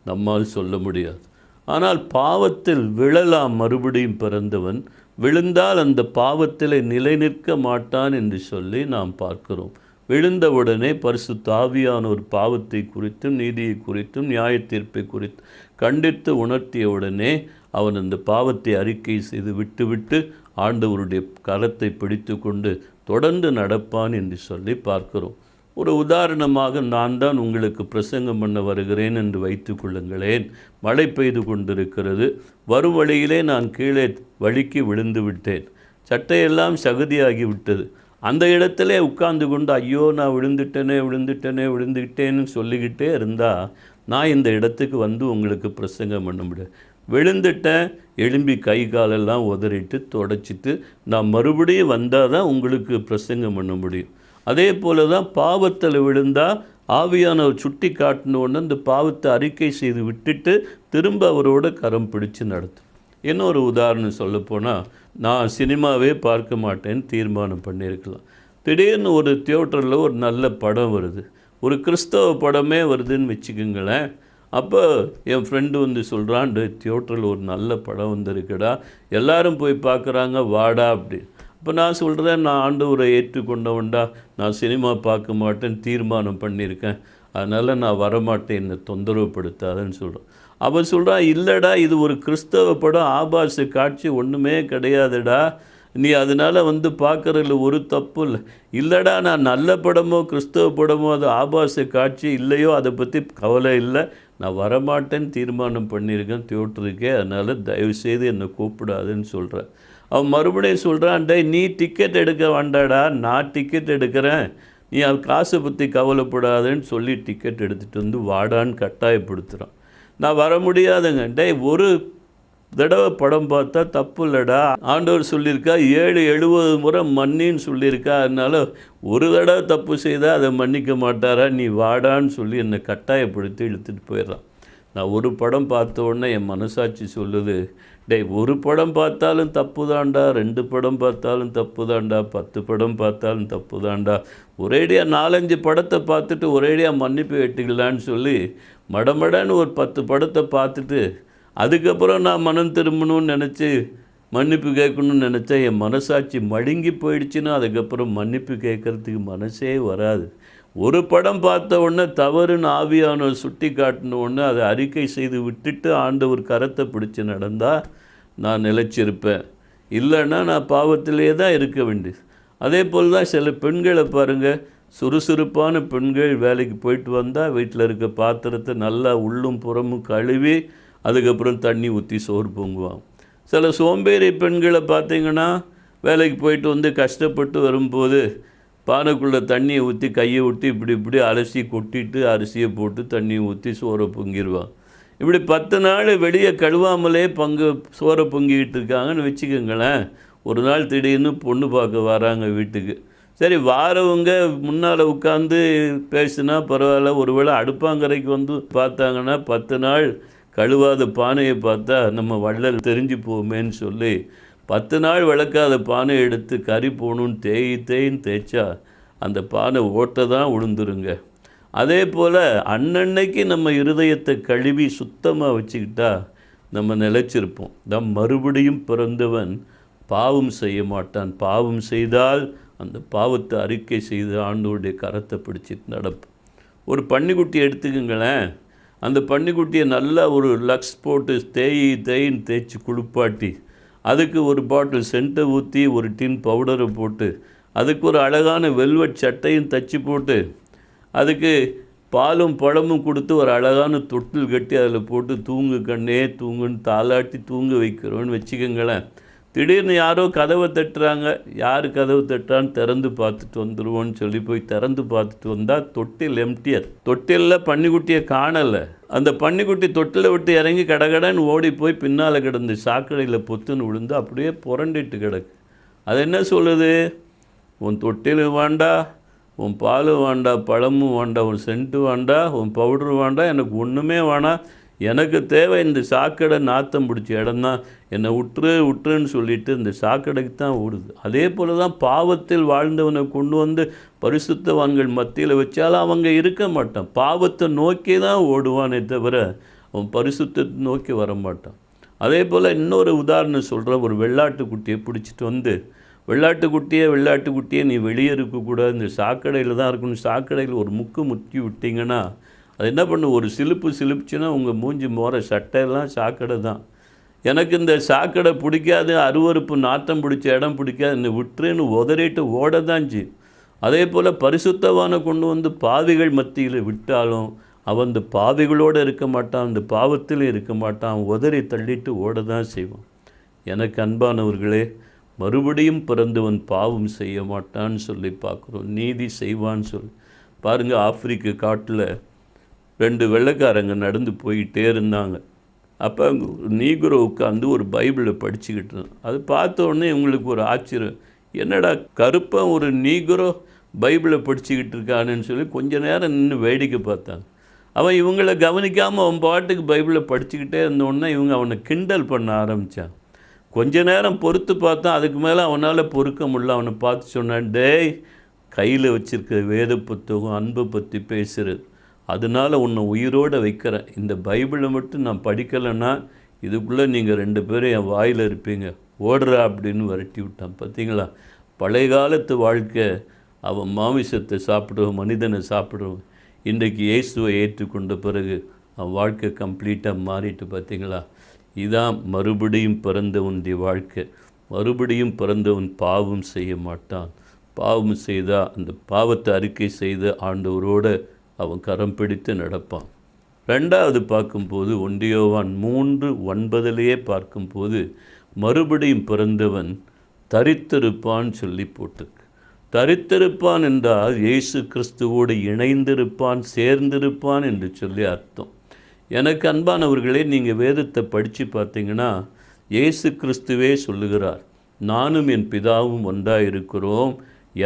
நம்மால் சொல்ல முடியாது. ஆனால் பாவத்தில் விழலாம் மறுபடியும் பிறந்தவன், விழுந்தால் அந்த பாவத்தில் நிலை நிற்க மாட்டான் என்று சொல்லி நாம் பார்க்கிறோம். விழுந்தவுடனே பரிசுத்த ஆவியானோர் பாவத்தை குறித்தும் நீதியை குறித்தும் நியாய தீர்ப்பை குறித்து கண்டித்து உணர்த்தியவுடனே அவன் அந்த பாவத்தை அறிக்கை செய்து விட்டுவிட்டு ஆண்டவருடைய கரத்தை பிடித்து கொண்டு தொடர்ந்து நடப்பான் என்று சொல்லி பார்க்கிறோம். ஒரு உதாரணமாக, நான் தான் உங்களுக்கு பிரசங்கம் பண்ண வருகிறேன் என்று வைத்து கொள்ளுங்களேன். மழை பெய்து கொண்டிருக்கிறது. வரும் வழியிலே நான் கீழே வழுக்கி விழுந்து விட்டேன். சட்டையெல்லாம் சகதியாகி விட்டது. அந்த இடத்துல உட்கார்ந்து கொண்டு ஐயோ நான் விழுந்துட்டேன்னு சொல்லிக்கிட்டே இருந்தால் நான் இந்த இடத்துக்கு வந்து உங்களுக்கு பிரசங்கம் பண்ண முடியாது. விழுந்துட்டேன், எழும்பி கை காலெல்லாம் உதறிட்டு தொடச்சிட்டு நான் மறுபடியும் வந்தால் தான் உங்களுக்கு பிரசங்கம் பண்ண முடியும். அதே போல தான் பாவத்தில் விழுந்தால் ஆவியானவர் சுட்டி காட்டினோன்னு அந்த பாவத்தை அறிக்கை செய்து விட்டுட்டு திரும்ப அவரோட கரம் பிடிச்சு நடத்தும். இன்னொரு உதாரணம் சொல்லப்போனால், நான் சினிமாவே பார்க்க மாட்டேன்னு தீர்மானம் பண்ணியிருக்கலாம். திடீர்னு ஒரு தியேட்டரில் ஒரு நல்ல படம் வருது, ஒரு கிறிஸ்தவ படமே வருதுன்னு வச்சுக்கோங்களேன். அப்போ என் ஃப்ரெண்டு வந்து சொல்கிறான், தியேட்டரில் ஒரு நல்ல படம் வந்திருக்குடா, எல்லாரும் போய் பார்க்குறாங்க, வாடா அப்படி. இப்போ நான் சொல்கிறேன், நான் ஆண்டவரை ஏற்றுக்கொண்டவன்டா, நான் சினிமா பார்க்க மாட்டேன்னு தீர்மானம் பண்ணியிருக்கேன், அதனால் நான் வரமாட்டேன், என்னை தொந்தரவுப்படுத்தாதுன்னு சொல்கிறேன். அவன் சொல்கிறான், இல்லைடா இது ஒரு கிறிஸ்தவ படம், ஆபாச காட்சி ஒன்றுமே கிடையாதுடா, நீ அதனால் வந்து பார்க்குறதுல ஒரு தப்பு இல்லை. இல்லைடா நான் நல்ல படமோ கிறிஸ்தவ படமோ அது ஆபாச காட்சி இல்லையோ அதை பற்றி கவலை இல்லை, நான் வரமாட்டேன்னு தீர்மானம் பண்ணியிருக்கேன் தியேட்டருக்கே, அதனால் தயவுசெய்து என்னை கூப்பிடாதுன்னு சொல்கிறேன். அவன் மறுபடியும் சொல்கிறான், நீ டிக்கெட் எடுக்க வேண்டாடா, நான் டிக்கெட் எடுக்கிறேன், நீ அது காசை பற்றி கவலைப்படாதுன்னு சொல்லி டிக்கெட் எடுத்துகிட்டு வந்து வாடான்னு கட்டாயப்படுத்துகிறான். நான் வர முடியாதுங்க. ஒரு தடவை படம் பார்த்தா தப்பு இல்லைடா, ஆண்டவர் சொல்லியிருக்கா 7-70 முறை மன்னின்னு சொல்லியிருக்கா, அதனால் ஒரு தடவை தப்பு செய்தால் அதை மன்னிக்க மாட்டாரா, நீ வாடான்னு சொல்லி என்னை கட்டாயப்படுத்தி இழுத்துட்டு போயிடுறான். நான் ஒரு படம் பார்த்த உடனே என் மனசாட்சி சொல்லுது, ஒரு படம் பார்த்தாலும் தப்பு தாண்டா, 2 படம் பார்த்தாலும் தப்பு தாண்டா, 10 படம் பார்த்தாலும் தப்பு தாண்டா, ஒரேடியாக 4-5 படத்தை பார்த்துட்டு ஒரேடியாக மன்னிப்பு வெட்டிக்கலான்னு சொல்லி மடமடன்னு ஒரு 10 படத்தை பார்த்துட்டு அதுக்கப்புறம் நான் மனம் திரும்பணும்னு நினச்சி மன்னிப்பு கேட்கணும்னு நினச்சா என் மனசாட்சி மழுங்கி போயிடுச்சுன்னா அதுக்கப்புறம் மன்னிப்பு கேட்குறதுக்கு மனசே வராது. ஒரு படம் பார்த்த உடனே தவறுன்னு ஆவியானவர் சுட்டி காட்டின உடனே அதை அறிக்கை செய்து விட்டுட்டு ஆண்டவர் கரத்தை பிடிச்சி நடந்தால் நான் நிலைச்சிருப்பேன். இல்லைன்னா நான் பாவத்திலே தான் இருக்க வேண்டியது. அதே போல் தான் சில பெண்களை பாருங்கள், சுறுசுறுப்பான பெண்கள் வேலைக்கு போயிட்டு வந்தால் வீட்டில் இருக்க பாத்திரத்தை நல்லா உள்ளும் புறமும் கழுவி அதுக்கப்புறம் தண்ணி ஊற்றி சோறு பொங்குவாங்க. சில சோம்பேறி பெண்களை பார்த்திங்கன்னா வேலைக்கு போயிட்டு வந்து கஷ்டப்பட்டு வரும்போது பானைக்குள்ளே தண்ணியை ஊற்றி கையை ஊற்றி இப்படி அலசி கொட்டிட்டு அரிசியை போட்டு தண்ணியை ஊற்றி சோறை பொங்கிடுவாங்க. இப்படி 10 நாள் வெளியே கழுவாமலே சோறை பொங்கிக்கிட்டு இருக்காங்கன்னு வச்சுக்கோங்களேன். ஒரு நாள் திடீர்னு பொண்ணு பார்க்க வராங்க வீட்டுக்கு. சரி, வாரவங்க முன்னால் உட்காந்து பேசினா பரவாயில்ல, ஒருவேளை அடுப்பாங்கரைக்கு வந்து பார்த்தாங்கன்னா 10 நாள் கழுவாத பானையை பார்த்தா நம்ம வள்ளல் தெரிஞ்சு போமேன்னு சொல்லி 10 நாள் விளக்காத பானை எடுத்து கறி போகணுன்னு தேயின்னு தேய்ச்சா அந்த பானை ஓட்டை தான் விழுந்துருங்க. அதே போல் அன்னன்னைக்கு நம்ம இருதயத்தை கழுவி சுத்தமாக வச்சுக்கிட்டா நம்ம நிலைச்சிருப்போம். நம் மறுபடியும் பிறந்தவன் பாவம் செய்ய மாட்டான். பாவம் செய்தால் அந்த பாவத்தை அறிக்கை செய்து ஆண்டவருடைய கரத்தை பிடிச்சிட்டு நடப்போம். ஒரு பன்னிக்குட்டி எடுத்துக்குங்களேன். அந்த பன்னிக்குட்டியை நல்லா ஒரு லக்ஸ் போட்டு தேயின்னு தேய்ச்சி குளிப்பாட்டி அதுக்கு ஒரு பாட்டில் சென்ட்டை ஊற்றி ஒரு டின் பவுடரை போட்டு அதுக்கு ஒரு அழகான வெல்வெட் சட்டையும் தச்சு போட்டு அதுக்கு பாலும் பழமும் கொடுத்து ஒரு அழகான தொட்டில் கட்டி அதில் போட்டு தூங்கு கண்ணே தூங்குன்னு தாளாட்டி தூங்க வைக்கிறோன்னு வச்சுக்கோங்களேன். திடீர்னு யாரோ கதவை தட்டுறாங்க. யார் கதவு தட்டுறான்னு திறந்து பார்த்துட்டு வந்துடுவோன்னு சொல்லி போய் திறந்து பார்த்துட்டு வந்தால் தொட்டில் எம்டியர். தொட்டிலில் பன்னிக்குட்டியை காணலை. அந்த பன்னிக்குட்டி தொட்டிலை விட்டு இறங்கி கடகடன்னு ஓடி போய் பின்னால் கிடந்து சாக்கடையில் பொத்துன்னு விழுந்து அப்படியே புரண்டிட்டு கிடக்கு. அது என்ன சொல்லுது? உன் தொட்டிலும் வேண்டா, உன் பாலும் வேண்டா, பழமும் வேண்டா, உன் சென்ட்டு வேண்டா, உன் பவுட்ரு வேண்டா, எனக்கு ஒன்றுமே வேணாம். எனக்கு தேவை இந்த சாக்கடை நாத்தம் பிடிச்ச இடம்தான். என்னை விட்டுருன்னு சொல்லிட்டு இந்த சாக்கடைக்கு தான் ஓடுது. அதே போல் தான் பாவத்தில் வாழ்ந்தவனை கொண்டு வந்து பரிசுத்தவான்கள் மத்தியில் வச்சாலும் அவங்க இருக்க மாட்டான். பாவத்தை நோக்கி தான் ஓடுவானே தவிர அவன் பரிசுத்தத்தை நோக்கி வர மாட்டான். அதே போல் இன்னொரு உதாரணம் சொல்கிறேன். ஒரு வெள்ளாட்டுக்குட்டியை பிடிச்சிட்டு வந்து வெள்ளாட்டுக்குட்டியே நீ வெளியே இருக்கக்கூடாது, இந்த சாக்கடையில் தான் இருக்கணும். சாக்கடையில் ஒரு முக்கி விட்டிங்கன்னா அது என்ன பண்ணு, ஒரு சிலிப்புச்சுன்னா உங்கள் மூஞ்சி மோர சட்டையெல்லாம் சாக்கடை தான். எனக்கு இந்த சாக்கடை பிடிக்காது, அருவறுப்பு நாட்டம் பிடிச்ச இடம் பிடிக்காது, இந்த விட்டுருன்னு உதறிட்டு ஓட தான் செய்யும். அதே போல் பரிசுத்தவானை கொண்டு வந்து பாவிகள் மத்தியில் விட்டாலும் அவன் இந்த பாவிகளோடு இருக்க மாட்டான், இந்த பாவத்தில் இருக்க மாட்டான், உதறி தள்ளிட்டு ஓட தான் செய்வான். எனக்கு அன்பானவர்களே, மறுபடியும் பிறந்தவன் பாவம் செய்ய மாட்டான்னு சொல்லி பார்க்குறோம். நீதி செய்வான்னு சொல்லி பாருங்கள். ஆப்பிரிக்க காட்டில் 2 வெள்ளைக்காரங்க நடந்து போயிட்டே இருந்தாங்க. அப்போ அங்கே ஒரு நீக்ரோ உட்காந்து ஒரு பைபிளை படிச்சுக்கிட்டு இருந்தான். அது பார்த்த உடனே இவங்களுக்கு ஒரு ஆச்சரியம். என்னடா கருப்பன் ஒரு நீக்ரோ பைபிளை படிச்சுக்கிட்டு இருக்கானுன்னு சொல்லி கொஞ்ச நேரம் நின்று வேடிக்கை பார்த்தாங்க. அவன் இவங்களை கவனிக்காமல் அவன் பாட்டுக்கு பைபிளை படிச்சுக்கிட்டே இருந்தோடனே இவங்க அவனை கிண்டல் பண்ண ஆரம்பித்தான். கொஞ்ச நேரம் பொறுத்து பார்த்தான். அதுக்கு மேலே அவனால் பொறுக்க முடியல. அவனை பார்த்து சொன்னான், டேய், கையில் வச்சுருக்க வேத புத்தகம் அன்பை பற்றி பேசுகிறது, அதனால் உன்னை உயிரோடு வைக்கிறேன். இந்த பைபிளை மட்டும் நான் படிக்கலைன்னா இதுக்குள்ளே நீங்கள் 2 பேரும் என் வாயில் இருப்பீங்க, ஓடுறா அப்படின்னு விரட்டி விட்டான். பார்த்தீங்களா? பழைய காலத்து வாழ்க்கை, அவன் மாமிசத்தை சாப்பிடுவோம், மனிதனை சாப்பிடுவோம். இன்றைக்கு இயேசுவை ஏற்றுக்கொண்ட பிறகு அவன் வாழ்க்கை கம்ப்ளீட்டாக மாறிட்டு. பார்த்தீங்களா? இதான் மறுபடியும் பிறந்தவனுடைய வாழ்க்கை. மறுபடியும் பிறந்தவன் பாவம் செய்ய மாட்டான். பாவம் செய்தால் அந்த பாவத்தை அறிக்கை செய்து ஆண்டவரோடு அவன் கரம் பிடித்து நடப்பான். 2வது பார்க்கும்போது 1 யோவான் 3:9 பார்க்கும்போது மறுபடியும் பிறந்தவன் தரித்திருப்பான் சொல்லி போட்டிருக்கு. தரித்திருப்பான் என்றால் இயேசு கிறிஸ்துவோடு இணைந்திருப்பான், சேர்ந்திருப்பான் என்று சொல்லி அர்த்தம். எனக்கு அன்பானவர்களே, நீங்கள் வேதத்தை படித்து பார்த்தீங்கன்னா இயேசு கிறிஸ்துவே சொல்லுகிறார், நானும் என் பிதாவும் ஒன்றாக இருக்கிறோம்,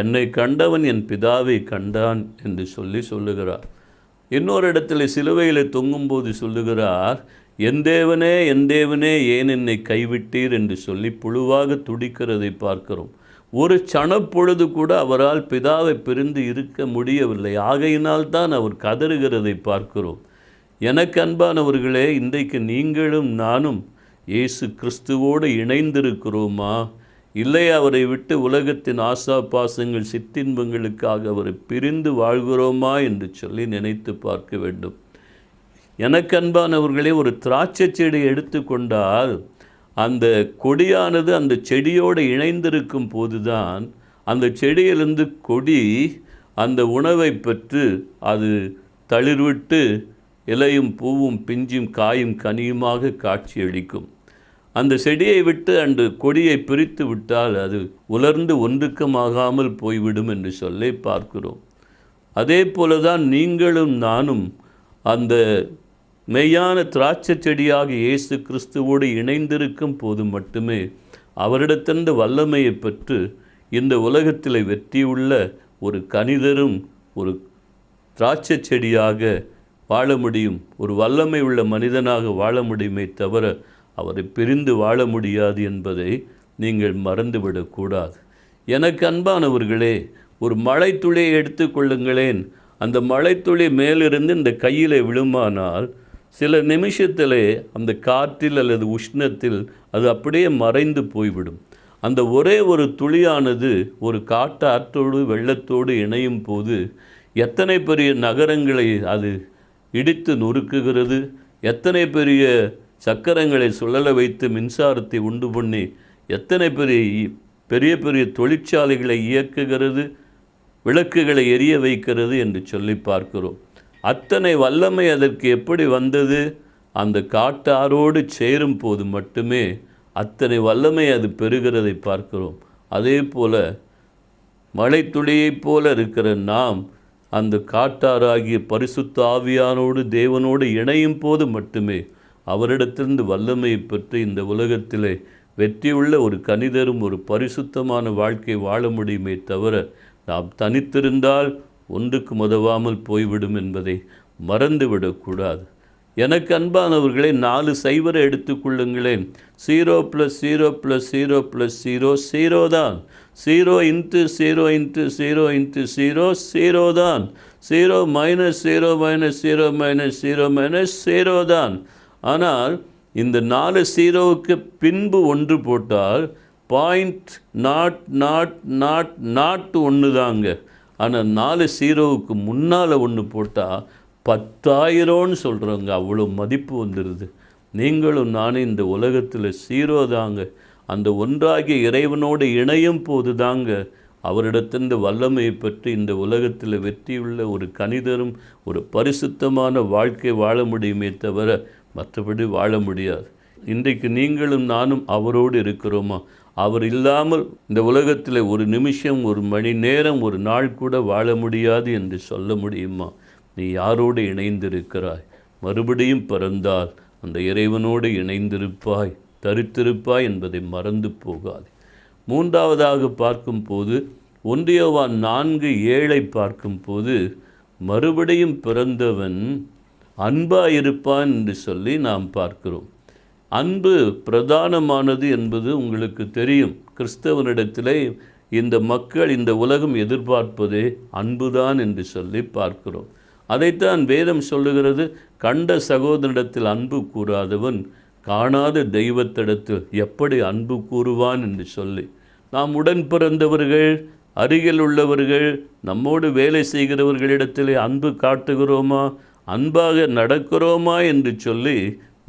என்னை கண்டவன் என் பிதாவை கண்டான் என்று சொல்லுகிறார். இன்னொரு இடத்துல சிலுவையில் தொங்கும்போது சொல்லுகிறார், என் தேவனே ஏன் என்னை கைவிட்டீர் என்று சொல்லி புழுவாக துடிக்கிறதை பார்க்கிறோம். ஒரு சணப்பொழுது கூட அவரால் பிதாவை பிரிந்து இருக்க முடியவில்லை. ஆகையினால் தான் அவர் கதறுகிறதை பார்க்கிறோம். எனக்கு அன்பானவர்களே, இன்றைக்கு நீங்களும் நானும் இயேசு கிறிஸ்துவோடு இணைந்திருக்கிறோமா? இல்லை அவரை விட்டு உலகத்தின் ஆசா பாசங்கள் சிற்றின்பங்களுக்காக அவரை பிரிந்து வாழ்கிறோமா என்று சொல்லி நினைத்து பார்க்க வேண்டும். எனக்கு அன்பானவர்களே, ஒரு திராட்சை செடியை எடுத்துக்கொண்டால் அந்த கொடியானது அந்த செடியோடு இணைந்திருக்கும் போதுதான் அந்த செடியிலிருந்து கொடி அந்த உணவை பெற்று அது தளிர்விட்டு இலையும் பூவும் பிஞ்சும் காயும் கனியுமாக காட்சியளிக்கும். அந்த செடியை விட்டு அந்த கொடியை பிரித்து விட்டால் அது உலர்ந்து ஒன்றுக்கமாகாமல் போய்விடும் என்று சொல்லி பார்க்கிறோம். அதே போல தான் நீங்களும் நானும் அந்த மெய்யான திராட்சை செடியாக இயேசு கிறிஸ்துவோடு இணைந்திருக்கும் போது மட்டுமே அவரிடத்திலிருந்து வல்லமையை பெற்று இந்த உலகத்தில் வெற்றியுள்ள ஒரு கனிதரும் ஒரு திராட்சை செடியாக வாழ முடியும். ஒரு வல்லமை உள்ள மனிதனாக வாழ முடியுமே தவிர அவரை பிரிந்து வாழ முடியாது என்பதை நீங்கள் மறந்துவிடக்கூடாது. எனக்கு அன்பானவர்களே, ஒரு மழைத்துளியை எடுத்துக்கொள்ளுங்களேன். அந்த மழைத்துளி மேலிருந்து இந்த கையில் விழுமானால் சில நிமிஷத்திலே அந்த காற்றில் அல்லது உஷ்ணத்தில் அது அப்படியே மறைந்து போய்விடும். அந்த ஒரே ஒரு துளியானது ஒரு காட்டாற்றோடு வெள்ளத்தோடு இணையும் போது எத்தனை பெரிய நகரங்களை அது இடித்து நொறுக்குகிறது, எத்தனை பெரிய சக்கரங்களை சுழல வைத்து மின்சாரத்தை உண்டு பண்ணி எத்தனை பெரிய பெரிய தொழிற்சாலைகளை இயக்குகிறது, விளக்குகளை எரிய வைக்கிறது என்று சொல்லி பார்க்கிறோம். அத்தனை வல்லமை அதற்கு எப்படி வந்தது? அந்த காட்டாரோடு சேரும் போது மட்டுமே அத்தனை வல்லமை அது பெறுகிறதை பார்க்கிறோம். அதே போல மழைத்துளியைப் போல இருக்கிற நாம் அந்த காட்டாராகிய பரிசுத்த ஆவியானோடு தேவனோடு இணையும் போது மட்டுமே அவரிடத்திலிருந்து வல்லமையை பெற்று இந்த உலகத்திலே வெற்றியுள்ள ஒரு கனிதரும் ஒரு பரிசுத்தமான வாழ்க்கை வாழ முடியுமே தவிர நாம் தனித்திருந்தால் ஒன்றுக்கு உதவாமல் போய்விடும் என்பதை மறந்துவிடக்கூடாது. எனக்கு அன்பானவர்களே, 4 சைவரை எடுத்துக்கொள்ளுங்களேன். 0 + 0 + 0 + 0 0 தான். 0 × 0 × 0 × 0 0 தான். 0 - 0 - 0 - 0 - 0 தான். ஆனால் இந்த 4 0க்கு பின்பு 1 போட்டால் .0.0.0 தாங்க. ஆனால் 4 0க்கு முன்னால் 1 போட்டால் 10,000ன்னு சொல்கிறோங்க. அவ்வளோ மதிப்பு வந்துடுது. நீங்களும் நானும் இந்த உலகத்தில் 0 தாங்க. அந்த ஒன்றாகிய இறைவனோடு இணையும் போது தாங்க அவரிடத்திலிருந்து வல்லமையை பற்றி இந்த உலகத்தில் வெற்றியுள்ள ஒரு கனிதரும் ஒரு பரிசுத்தமான வாழ்க்கை வாழ முடியுமே தவிர மற்றபடி வாழ முடியாது. இன்றைக்கு நீங்களும் நானும் அவரோடு இருக்கிறோமா? அவர் இல்லாமல் இந்த உலகத்தில் ஒரு நிமிஷம், ஒரு மணி நேரம், ஒரு நாள் கூட வாழ முடியாது என்று சொல்ல முடியுமா? நீ யாரோடு இணைந்திருக்கிறாய்? மறுபடியும் பிறந்தால் அந்த இறைவனோடு இணைந்திருப்பாய், தரித்திருப்பாய் என்பதை மறந்து போகாது. மூன்றாவதாக பார்க்கும்போது 1 யோவான் 4:7 பார்க்கும்போது மறுபடியும் பிறந்தவன் அன்பாயிருப்பான் என்று சொல்லி நாம் பார்க்கிறோம். அன்பு பிரதானமானது என்பது உங்களுக்கு தெரியும். கிறிஸ்தவனிடத்திலே இந்த மக்கள், இந்த உலகம் எதிர்பார்ப்பதே அன்புதான் என்று சொல்லி பார்க்கிறோம். அதைத்தான் வேதம் சொல்லுகிறது, கண்ட சகோதரனிடத்தில் அன்பு கூறாதவன் காணாத தெய்வத்திடத்தில் எப்படி அன்பு கூறுவான் என்று சொல்லி, நாம் உடன் பிறந்தவர்கள், அருகில் உள்ளவர்கள், நம்மோடு வேலை செய்கிறவர்களிடத்திலே அன்பு காட்டுகிறோமா, அன்பாக நடக்கிறோமா என்று சொல்லி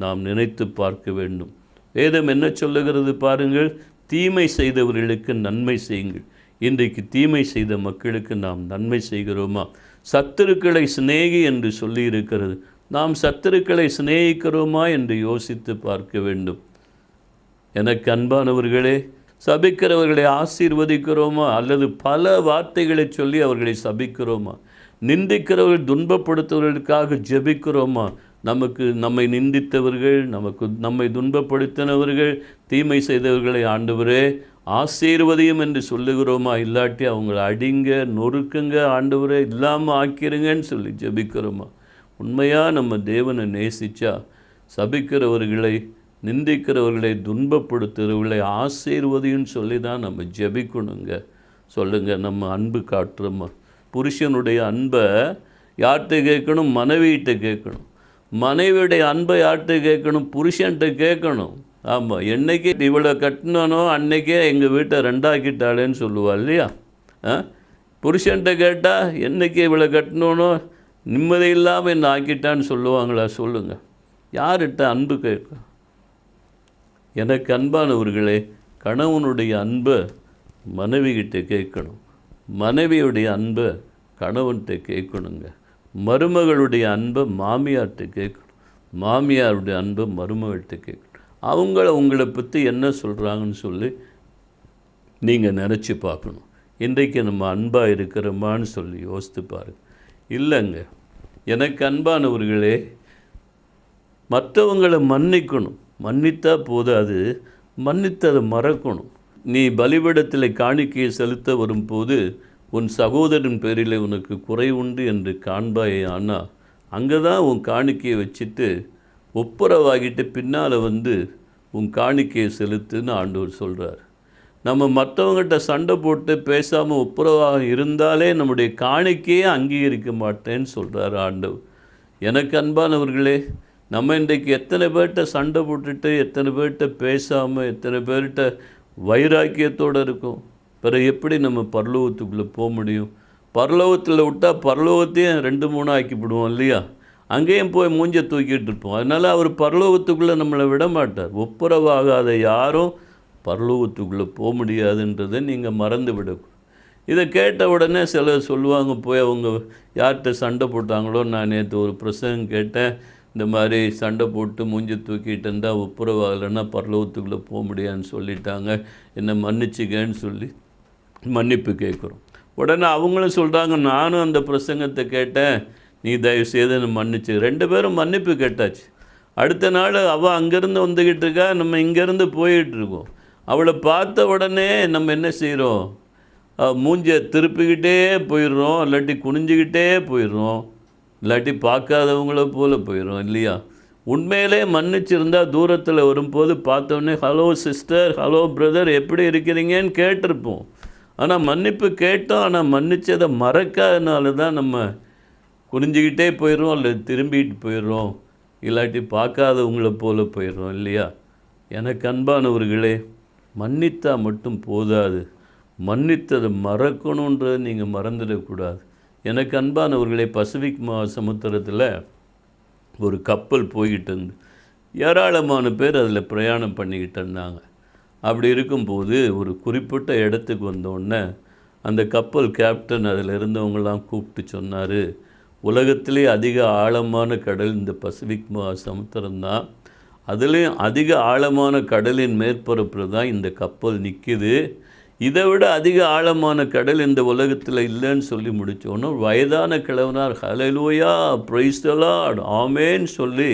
நாம் நினைத்து பார்க்க வேண்டும். வேதம் என்ன சொல்லுகிறது பாருங்கள், தீமை செய்தவர்களுக்கு நன்மை செய்யுங்கள். இன்றைக்கு தீமை செய்த மக்களுக்கு நாம் நன்மை செய்கிறோமா? சத்துருக்களை சிநேகி என்று சொல்லி இருக்கிறது. நாம் சத்துருக்களை சிநேகிக்கிறோமா என்று யோசித்து பார்க்க வேண்டும். எனக்கு அன்பானவர்களே, சபிக்கிறவர்களை ஆசீர்வதிக்கிறோமா அல்லது பல வார்த்தைகளை சொல்லி அவர்களை சபிக்கிறோமா? நிந்திக்கிறவர்கள், துன்பப்படுத்துவர்களுக்காக ஜெபிக்கிறோமா? நம்மை நிந்தித்தவர்கள், நம்மை துன்பப்படுத்தினவர்கள், தீமை செய்தவர்களை ஆண்டவரே ஆசீர்வதியும் என்று சொல்லுகிறோமா? இல்லாட்டி அவங்கள அடிங்க, நொறுக்குங்க, ஆண்டவரே இல்லாமல் ஆக்கிருங்கன்னு சொல்லி ஜெபிக்கிறோமா? உண்மையாக நம்ம தேவனை நேசித்தா சபிக்கிறவர்களை, நிந்திக்கிறவர்களை, துன்பப்படுத்துகிறவர்களை ஆசீர்வதின்னு சொல்லி தான் நம்ம ஜெபிக்கணுங்க. சொல்லுங்கள், நம்ம அன்பு காட்டுறோமா? புருஷனுடைய அன்பை யார்கிட்ட கேட்கணும்? மனைவியிட்ட கேட்கணும். மனைவியுடைய அன்பை யார்கிட்ட கேட்கணும்? புருஷன்கிட்ட கேட்கணும். ஆமாம், என்னைக்கு இவ்வளோ கட்டினானோ அன்னைக்கே எங்கள் வீட்டை ரெண்டாக்கிட்டாளேன்னு சொல்லுவாள் இல்லையா? புருஷன்கிட்ட கேட்டால் என்னைக்கு இவ்வளோ கட்டினோனோ நிம்மதி இல்லாமல் என்ன ஆக்கிட்டான்னு சொல்லுவாங்களா? சொல்லுங்கள். யார்கிட்ட அன்பு கேட்கும்? எனக்கு அன்பானவர்களே, கணவனுடைய அன்பை மனைவிகிட்ட கேட்கணும், மனைவியுடைய அன்பை கணவன்கிட்ட கேட்கணுங்க. மருமகளுடைய அன்பை மாமியார்கிட்ட கேட்கணும், மாமியாருடைய அன்பை மருமகள்கிட்ட கேட்கணும். உங்களை பற்றி என்ன சொல்கிறாங்கன்னு சொல்லி நீங்கள் நினச்சி பார்க்கணும். இன்றைக்கு நம்ம அன்பாக இருக்கிறோமான்னு சொல்லி யோசித்து பாருங்கள். இல்லைங்க, எனக்கு அன்பானவர்களே, மற்றவங்களை மன்னிக்கணும். மன்னித்தா போதாது, மன்னித்ததை மறக்கணும். நீ பலிபீடத்தில் காணிக்கையை செலுத்த வரும்போது உன் சகோதரன் பேரில் உனக்கு குறை உண்டு என்று காண்பாயே. ஆனால் அங்கே தான் உன் காணிக்கையை வச்சுட்டு ஒப்புரவாகிட்டு பின்னால் வந்து உன் காணிக்கையை செலுத்துன்னு ஆண்டவர் சொல்கிறார். நம்ம மற்றவங்ககிட்ட சண்டை போட்டு பேசாமல் ஒப்புரவாக இருந்தாலே நம்முடைய காணிக்கையே அங்கீகரிக்க மாட்டேன்னு சொல்கிறார் ஆண்டவர். எனக்கு அன்பானவர்களே, நம்ம இன்றைக்கு எத்தனை பேர்கிட்ட சண்டை போட்டுட்டு, எத்தனை பேர்கிட்ட பேசாமல், எத்தனை பேர்கிட்ட வைராக்கியத்தோடு இருக்கும். பிறகு எப்படி நம்ம பரலோகத்துக்குள்ளே போக முடியும்? பரலோகத்தில் விட்டால் பரலோகத்தையும் 2-3 ஆக்கிவிடுவோம் இல்லையா? அங்கேயும் போய் மூஞ்சை தூக்கிட்டு இருப்போம். அதனால் அவர் பரலோகத்துக்குள்ளே நம்மளை விட மாட்டார். ஒப்புரவாகாத யாரும் பரலோகத்துக்குள்ளே போக முடியாதுன்றதை நீங்கள் மறந்து விடக்கூடாது. இதை கேட்ட உடனே சிலர் சொல்லுவாங்க, போய் அவங்க யார்கிட்ட சண்டை போட்டாங்களோ, நான் நேற்று ஒரு பிரசங்கம் கேட்டேன், இந்த மாதிரி சண்டை போட்டு மூஞ்சி தூக்கிட்டு இருந்தால் ஒப்புரவாகலைன்னா பரலோகத்துக்குள்ளே போக முடியாதுன்னு சொல்லிட்டாங்க, என்னை மன்னிச்சுக்கன்னு சொல்லி மன்னிப்பு கேட்குறோம். உடனே அவங்களும் சொல்கிறாங்க, நானும் அந்த பிரசங்கத்தை கேட்டேன், நீ தயவு செய்து என்னை மன்னிச்சு. 2 பேரும் மன்னிப்பு கேட்டாச்சு. அடுத்த நாள் அவள் அங்கேருந்து வந்துக்கிட்டு இருக்கா, நம்ம இங்கேருந்து போயிட்டுருக்கோம். அவளை பார்த்த உடனே நம்ம என்ன செய்கிறோம்? மூஞ்சை திருப்பிக்கிட்டே போயிடுறோம், இல்லாட்டி குனிஞ்சிக்கிட்டே போயிடுறோம், இல்லாட்டி பார்க்காதவங்கள போல் போயிடும் இல்லையா? உண்மையிலே மன்னிச்சிருந்தால் தூரத்தில் வரும்போது பார்த்தோன்னே ஹலோ சிஸ்டர், ஹலோ பிரதர், எப்படி இருக்கிறீங்கன்னு கேட்டிருப்போம். ஆனால் மன்னிப்பு கேட்டோம், ஆனால் மன்னிச்சதை மறக்காதனால தான் நம்ம குனிஞ்சிக்கிட்டே போயிடுறோம், இல்லை திரும்பிட்டு போயிடுறோம், இல்லாட்டி பார்க்காதவங்கள போல் போயிடுறோம் இல்லையா? எனக்கு அன்பானவர்களே, மன்னித்தா மட்டும் போதாது, மன்னித்ததை மறக்கணுன்றதை நீங்கள் மறந்துடக்கூடாது. எனக்கு அன்பானவர்களே, பசிபிக் சமுத்திரத்தில் ஒரு கப்பல் போய்கிட்டு இருந்து ஏராளமான பேர் அதில் பிரயாணம் பண்ணிக்கிட்டு இருந்தாங்க. அப்படி இருக்கும்போது ஒரு குறிப்பிட்ட இடத்துக்கு வந்தோடனே அந்த கப்பல் கேப்டன் அதில் இருந்தவங்களாம் கூப்பிட்டு சொன்னார், உலகத்திலே அதிக ஆழமான கடல் இந்த பசிபிக் சமுத்திரம்தான். அதுலேயும் அதிக ஆழமான கடலின் மேற்பரப்பில் தான் இந்த கப்பல் நிற்கிது. இதை விட அதிக ஆழமான கடல் இந்த உலகத்தில் இல்லைன்னு சொல்லி முடித்தோன்னே வயதான கிழவனார் ஹல்லேலூயா பிரைஸ் தி லார்ட் ஆமேன்னு சொல்லி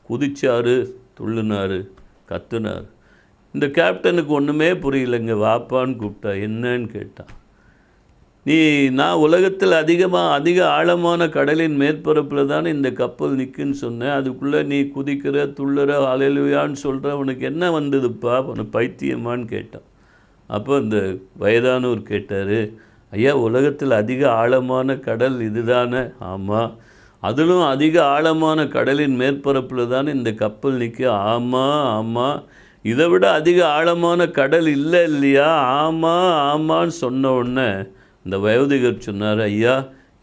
குதிச்சார், துள்ளினார், கத்துனார். இந்த கேப்டனுக்கு ஒன்றுமே புரியலைங்க. வாப்பான்னு கூப்பிட்டா, என்னன்னு கேட்டான். நான் உலகத்தில் அதிக ஆழமான கடலின் மேற்பரப்பில் தானே இந்த கப்பல் நிற்குன்னு சொன்னேன், அதுக்குள்ளே நீ குதிக்கிற துள்ளுற ஹல்லேலூயான்னு சொல்கிற, உனக்கு என்ன வந்ததுப்பா, உனக்கு பைத்தியமான்னு கேட்டான். அப்போ இந்த வயதானவர் கேட்டார், ஐயா உலகத்தில் அதிக ஆழமான கடல் இது தானே? ஆமாம். அதிலும் அதிக ஆழமான கடலின் மேற்பரப்பில் தானே இந்த கப்பல் நிற்க? ஆமாம். இதை விட அதிக ஆழமான கடல் இல்லை இல்லையா? ஆமான்னு சொன்ன உடனே இந்த வயோதிகர் சொன்னார், ஐயா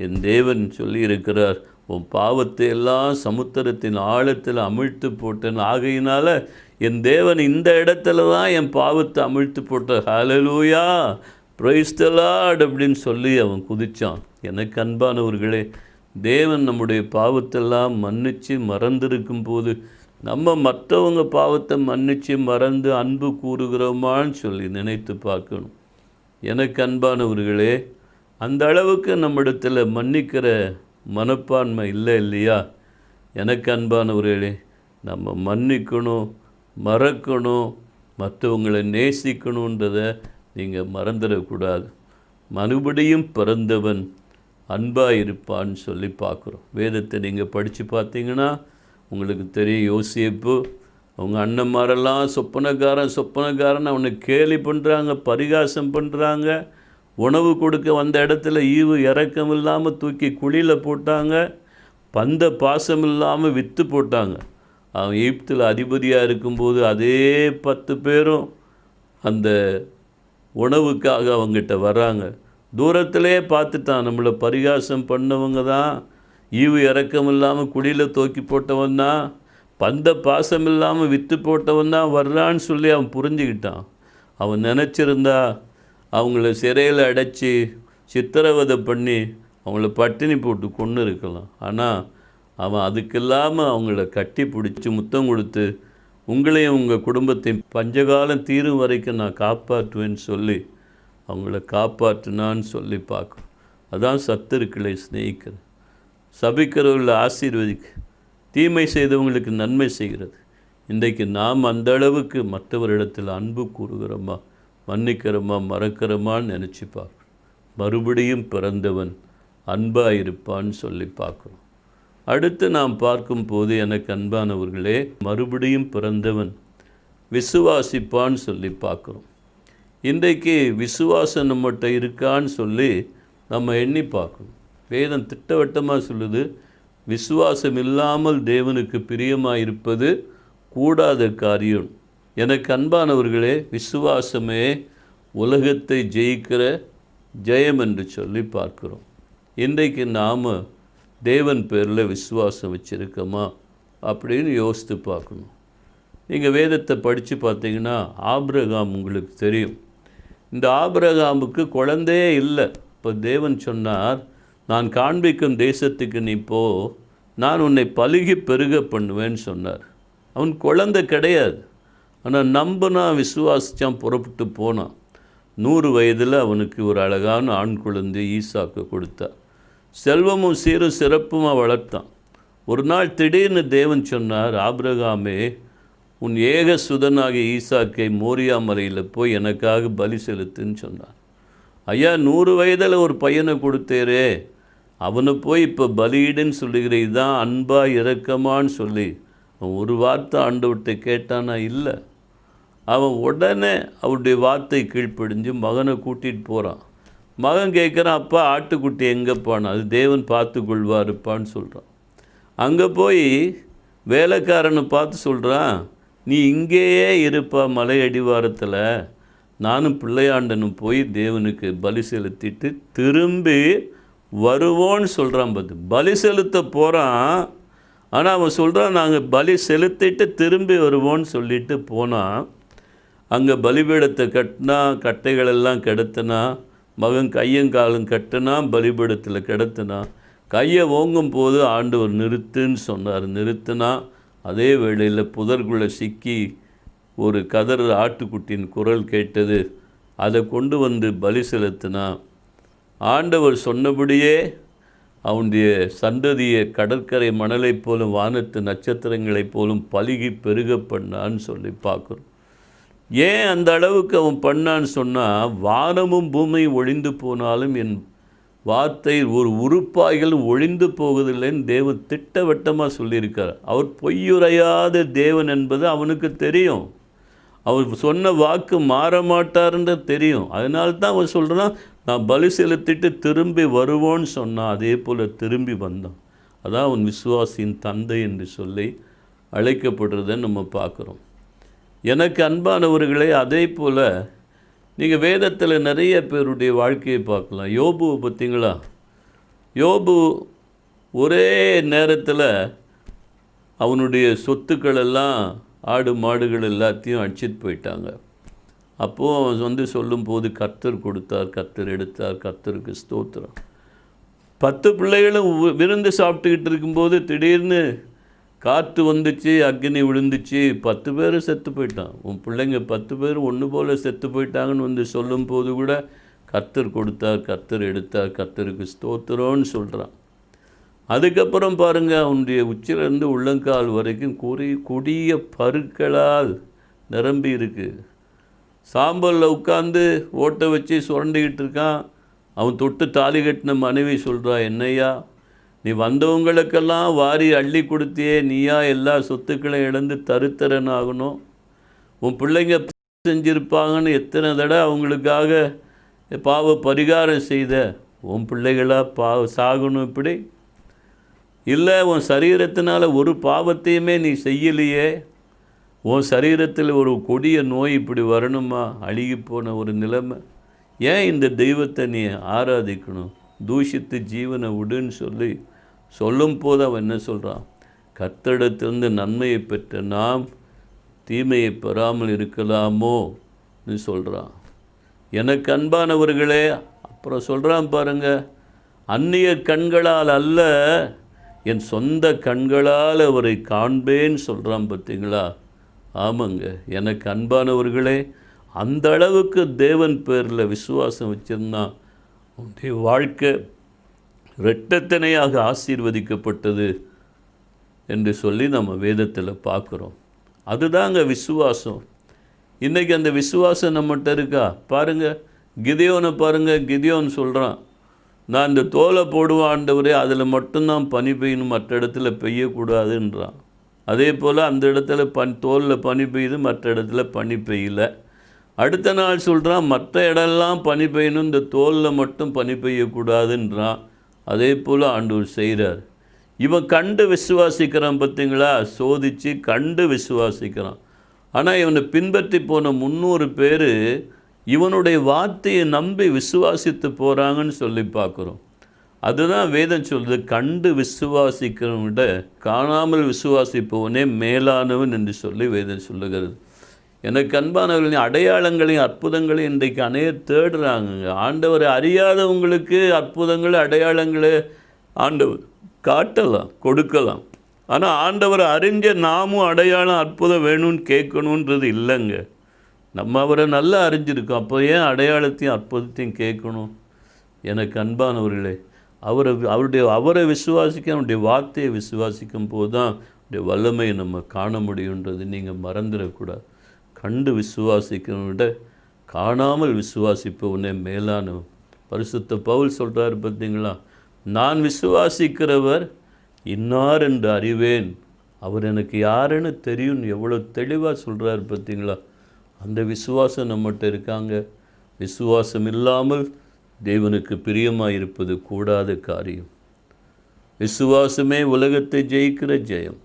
என் தேவன் சொல்லி இருக்கிறார், உன் பாவத்தை எல்லாம் சமுத்திரத்தின் ஆழத்தில் அமிழ்த்து போட்டேன், ஆகையினால என் தேவன் இந்த இடத்துல தான் என் பாவத்தை அமிழ்த்து போட்டார். ஹல்லேலூயா பிரைஸ் தி லார்ட் அப்படின்னு சொல்லி அவன் குதித்தான். எனக்கு அன்பானவர்களே, தேவன் நம்முடைய பாவத்தெல்லாம் மன்னித்து மறந்திருக்கும் போது நம்ம மற்றவங்க பாவத்தை மன்னித்து மறந்து அன்பு கூறுகிறோமான்னு சொல்லி நினைத்து பார்க்கணும். எனக்கு அன்பானவர்களே, அந்த அளவுக்கு நம்மிடத்தில் மன்னிக்கிற மனப்பான்மை இல்லை இல்லையா? எனக்கு அன்பானவர்களே, நம்ம மன்னிக்கணும், மறக்கணும், மற்றவங்களை நேசிக்கணுன்றதை நீங்கள் மறந்துடக்கூடாது. மறுபடியும் பிறந்தவன் அன்பாக இருப்பான்னு சொல்லி பார்க்குறோம். வேதத்தை நீங்கள் படித்து பார்த்தீங்கன்னா உங்களுக்கு தெரியும். யோசேப்பு அவங்க அண்ணன்மாரெல்லாம் சொப்பனக்காரன் அவனை கேலி பண்ணுறாங்க, பரிகாசம் பண்ணுறாங்க. உணவு கொடுக்க வந்த இடத்துல ஈவு இறக்கம் இல்லாமல் தூக்கி குழியில் போட்டாங்க, பந்த பாசம் இல்லாமல் விற்று போட்டாங்க. அவன் எகிப்தில் அதிபதியாக இருக்கும்போது அதே 10 பேரும் அந்த உணவுக்காக அவங்ககிட்ட வராங்க. தூரத்திலே பார்த்துட்டான், நம்மளை பரிகாசம் பண்ணவங்க தான், ஈவு இறக்கம் இல்லாமல் குடியில் தூக்கி போட்டவன் தான், பந்த பாசம் இல்லாமல் விற்று போட்டவன் தான் வர்றான்னு சொல்லி அவன் புரிஞ்சுக்கிட்டான். அவன் நினச்சிருந்தா அவங்கள சிறையில் அடைச்சி சித்திரவதை பண்ணி அவங்கள பட்டினி போட்டு கொன்று இருக்கலாம். ஆனால் அவன் அதுக்கு இல்லாமல் அவங்கள கட்டி பிடிச்சி முத்தம் கொடுத்து, உங்களையும் உங்கள் குடும்பத்தையும் பஞ்சகாலம் தீரும் வரைக்கும் நான் காப்பாற்றுவேன்னு சொல்லி அவங்கள காப்பாற்றினான்னு சொல்லி பார்க்கணும். அதான் சத்துருக்களை சிநேகிக்கிறது, சபிக்கிறவர்களை ஆசீர்வதிக்க, தீமை செய்தவங்களுக்கு நன்மை செய்கிறது. இன்றைக்கு நாம் அந்த அளவுக்கு மற்றவரிடத்தில் அன்பு கூறுகிறோமா, மன்னிக்கிறோமா, மறக்கிறோமான்னு நினச்சி பார்க்கணும். மறுபடியும் பிறந்தவன் அன்பாக இருப்பான்னு சொல்லி பார்க்குறோம். அடுத்து நாம் பார்க்கும்போது, எனக்கு அன்பானவர்களே, மறுபடியும் பிறந்தவன் விசுவாசிப்பான்னு சொல்லி பார்க்குறோம். இன்றைக்கு விசுவாசம் நம்மகிட்ட இருக்கான்னு சொல்லி நம்ம எண்ணி பார்க்கணும். வேதம் திட்டவட்டமாக சொல்லுது, விசுவாசம் இல்லாமல் தேவனுக்கு பிரியமாக இருப்பது கூடாத காரியம். எனக்கு அன்பானவர்களே, விசுவாசமே உலகத்தை ஜெயிக்கிற ஜெயம் என்று சொல்லி பார்க்குறோம். இன்றைக்கு நாம் தேவன் பேரில் விசுவாசம் வச்சுருக்கோமா அப்படின்னு யோசித்து பார்க்கணும். நீங்கள் வேதத்தை படித்து பார்த்தீங்கன்னா, ஆபிரகாம் உங்களுக்கு தெரியும். இந்த ஆபிரகாமுக்கு குழந்தையே இல்லை. இப்போ தேவன் சொன்னார், நான் காண்பிக்கும் தேசத்துக்கு நீ போ, நான் உன்னை பலுகி பெருக பண்ணுவேன்னு சொன்னார். அவன் குழந்தை கிடையாது, ஆனால் நம்பினா விசுவாசித்தான், புறப்பட்டு போனான். 100 வயதில் அவனுக்கு ஒரு அழகான ஆண் குழந்தை ஈசாக்கு கொடுத்தார். செல்வமும் சீரும் சிறப்புமாக வளர்த்தான். ஒரு நாள் திடீர்னு தேவன் சொன்னார், ஆபிரகாமே, உன் ஏக சுதனாகிய ஈசாக்கை மோரியா மலையில் போய் எனக்காக பலி செலுத்துன்னு சொன்னார். ஐயா, 100 வயதில் ஒரு பையனை கொடுத்தேரே, அவனை போய் இப்போ பலியிடுன்னு சொல்லுகிற, இதுதான் அன்பா இரக்கமான்னு சொல்லி அவன் ஒரு வார்த்தை ஆண்டவர்கிட்ட கேட்டானா? இல்லை. அவன் உடனே அவருடைய வார்த்தை கீழ்ப்படிஞ்சு மகனை கூட்டிகிட்டு போகிறான். மகன் கேட்குறான், அப்பா ஆட்டுக்குட்டி எங்கேப்பான்னு. அது தேவன் பார்த்து கொள்வாருப்பான்னு சொல்கிறான். அங்கே போய் வேலைக்காரனை பார்த்து சொல்கிறான், நீ இங்கேயே இருப்பா மலை அடிவாரத்தில், நானும் பிள்ளையாண்டனும் போய் தேவனுக்கு பலி செலுத்திட்டு திரும்பி வருவோன்னு சொல்கிறான். பார்த்து பலி செலுத்த போகிறான். ஆனால் அவன் சொல்கிறான், நாங்கள் பலி செலுத்திட்டு திரும்பி வருவோன்னு சொல்லிட்டு போனான். அங்கே பலிபீடத்தை கட்டினா, கட்டைகளெல்லாம் கிடத்தினா, மகன் கையங்காலும் கட்டினா, பலிபீடத்தில் கிடத்தினா. கையை ஓங்கும் போது ஆண்டவர் நிறுத்துன்னு சொன்னார். நிறுத்தினா. அதே வேளையில் புதர்குள்ளே சிக்கி ஒரு கதர் ஆட்டுக்குட்டியின் குரல் கேட்டது. அதை கொண்டு வந்து பலி செலுத்தினா. ஆண்டவர் சொன்னபடியே அவனுடைய சந்ததியை கடற்கரை மணலைப் போலும் வானத்து நட்சத்திரங்களைப் போலும் பலுகி பெருக பண்ணான்னு சொல்லி பார்க்குறோம். ஏன் அந்த அளவுக்கு அவன் பண்ணான்னு சொன்னால், வானமும் பூமியும் ஒழிந்து போனாலும் என் வார்த்தை ஒரு உறுப்பாய்கள் ஒழிந்து போவதில்லைன்னு தேவன் திட்டவட்டமாக சொல்லியிருக்கார். அவர் பொய்யுரையாத தேவன் என்பது அவனுக்கு தெரியும். அவர் சொன்ன வாக்கு மாற மாட்டார்ன்ற தெரியும். அதனால்தான் அவன் சொல்கிறான், நான் பலி செலுத்திட்டு திரும்பி வருவோன்னு சொன்னான். அதே போல் திரும்பி வந்தான். அதான் அவன் விசுவாசியின் தந்தை என்று சொல்லி அழைக்கப்படுறதை நம்ம பார்க்குறோம். எனக்கு அன்பானவர்களே, அதே போல் நீங்கள் வேதத்தில் நிறைய பேருடைய வாழ்க்கையை பார்க்கலாம். யோபு பார்த்தீங்களா? யோபு ஒரே நேரத்தில் அவனுடைய சொத்துக்களெல்லாம், ஆடு மாடுகள் எல்லாத்தையும் அடிச்சிட்டு போயிட்டாங்க. அப்போது அவன் சொல்லும்போது, கர்த்தர் கொடுத்தார், கர்த்தர் எடுத்தார், கர்த்தருக்கு ஸ்தோத்திரம். 10 பிள்ளைகளும் விருந்து சாப்பிட்டுக்கிட்டு இருக்கும்போது திடீர்னு காற்று வந்துச்சு, அக்னி விழுந்துச்சு, 10 பேரும் செத்து போயிட்டான். உன் பிள்ளைங்க 10 பேர் ஒன்று போல் செத்து போயிட்டாங்கன்னு சொல்லும்போது கூட கர்த்தர் கொடுத்தார், கர்த்தர் எடுத்தார், கர்த்தருக்கு ஸ்தோத்திரம்னு சொல்கிறான். அதுக்கப்புறம் பாருங்கள், அவனுடைய உச்சிலிருந்து உள்ளங்கால் வரைக்கும் கொடிய பருக்களால் நிரம்பி இருக்குது. சாம்பலில் உட்காந்து ஓட்டை வச்சு சுரண்டிக்கிட்டு இருக்கான். அவன் தொட்டு தாலி கட்டின மனைவி சொல்கிறா, என்னையா நீ வந்தவங்களுக்கெல்லாம் வாரி அள்ளி கொடுத்தியே, நீயா எல்லா சொத்துக்களையும் இழந்து தருத்தரன் ஆகணும்? உன் பிள்ளைங்க செஞ்சுருப்பாங்கன்னு எத்தனை தடவை அவங்களுக்காக பாவ பரிகாரம் செய்த, உன் பிள்ளைகளாக சாகணும் இப்படி? இல்லை உன் சரீரத்தினால் ஒரு பாவத்தையுமே நீ செய்யலையே, உன் சரீரத்தில் ஒரு கொடிய நோய் இப்படி வரணுமா, அழுகி போன ஒரு நிலைமை, ஏன் இந்த தெய்வத்தை நீ ஆராதிக்கணும், தூஷித்து ஜீவனை விடுன்னு சொல்லும் போது அவன் என்ன சொல்கிறான், கர்த்தரிடத்திலிருந்து நன்மையை பெற்ற நாம் தீமையை பெறாமல் இருக்கலாமோன்னு சொல்கிறான். எனக்கு அன்பானவர்களே, அப்புறம் சொல்கிறான் பாருங்க, அந்நிய கண்களால் அல்ல என் சொந்த கண்களால் அவரை காண்பேன்னு சொல்கிறான் பார்த்தீங்களா. ஆமாங்க, எனக்கு அன்பானவர்களே, அந்த அளவுக்கு தேவன் பேரில் விசுவாசம் வச்சுருந்தான் உன்னுடைய வாழ்க்கை இரட்டத்தனையாக ஆசீர்வதிக்கப்பட்டது என்று சொல்லி நம்ம வேதத்தில் பார்க்குறோம். அதுதாங்க விசுவாசம். இன்றைக்கி அந்த விசுவாசம் நம்மகிட்ட இருக்கா பாருங்கள். கிதியோனை பாருங்கள், கிதியோன் சொல்கிறான், நான் இந்த தோலை போடுவேன் ஆண்டவரே, அதில் மட்டும்தான் பனி பெய்யணும், மற்ற இடத்துல பெய்யக்கூடாதுன்றான். அதே போல் அந்த இடத்துல தோலில் பனி பெய்யுது, மற்ற இடத்துல பனி பெய்யலை. அடுத்த நாள் சொல்கிறான், மற்ற இடம்லாம் பனி பெய்யணும், இந்த தோலில் மட்டும் பனி பெய்யக்கூடாதுன்றான். அதே போல் ஆண்டவர் செய்கிறார். இவன் கண்டு விசுவாசிக்கிறான் பார்த்தீங்களா, சோதித்து கண்டு விசுவாசிக்கிறான். ஆனால் இவனை பின்பற்றி போன 300 பேர் இவனுடைய வார்த்தையை நம்பி விசுவாசித்து போகிறாங்கன்னு சொல்லி பார்க்குறோம். அதுதான் வேதம் சொல்லுது, கண்டு விசுவாசிக்கிறவனை விட காணாமல் விசுவாசிப்பவனே மேலானவன் என்று சொல்லி வேதம் சொல்லுகிறது. எனக்கு அன்பானவர்களின் அடையாளங்களையும் அற்புதங்களையும் இன்றைக்கு அநேகர் தேடுறாங்க. ஆண்டவரை அறியாதவங்களுக்கு அற்புதங்கள் அடையாளங்களை ஆண்டவர் காட்டலாம், கொடுக்கலாம். ஆனால் ஆண்டவரை அறிஞ்ச நாமும் அடையாளம் அற்புதம் வேணும்னு கேட்கணுன்றது இல்லைங்க. நம்ம அவரை நல்லா அறிஞ்சிருக்கோம், அப்போ ஏன் அடையாளத்தையும் அற்புதத்தையும் கேட்கணும்? எனக்கு அன்பானவர்களே, அவரை விசுவாசிக்க, அவருடைய வார்த்தையை விசுவாசிக்கும் போது தான் அவருடைய வல்லமையை நம்ம காண முடியுன்றது நீங்கள் மறந்துடக்கூடாது. கண்டு விசுவாசிக்கிறவனை விட காணாமல் விசுவாசிப்பவனே மேலானவன். பரிசுத்த பவுல் சொல்கிறார் பார்த்தீங்களா, நான் விசுவாசிக்கிறவர் இன்னார் என்று அறிவேன், அவர் எனக்கு யாருன்னு தெரியும்னு எவ்வளோ தெளிவாக சொல்கிறார் பார்த்தீங்களா. அந்த விசுவாசம் நம்மகிட்ட இருக்காங்க. விசுவாசம் இல்லாமல் தேவனுக்கு பிரியமாக இருப்பது கூடாத காரியம். விசுவாசமே உலகத்தை ஜெயிக்கிற ஜெயம்.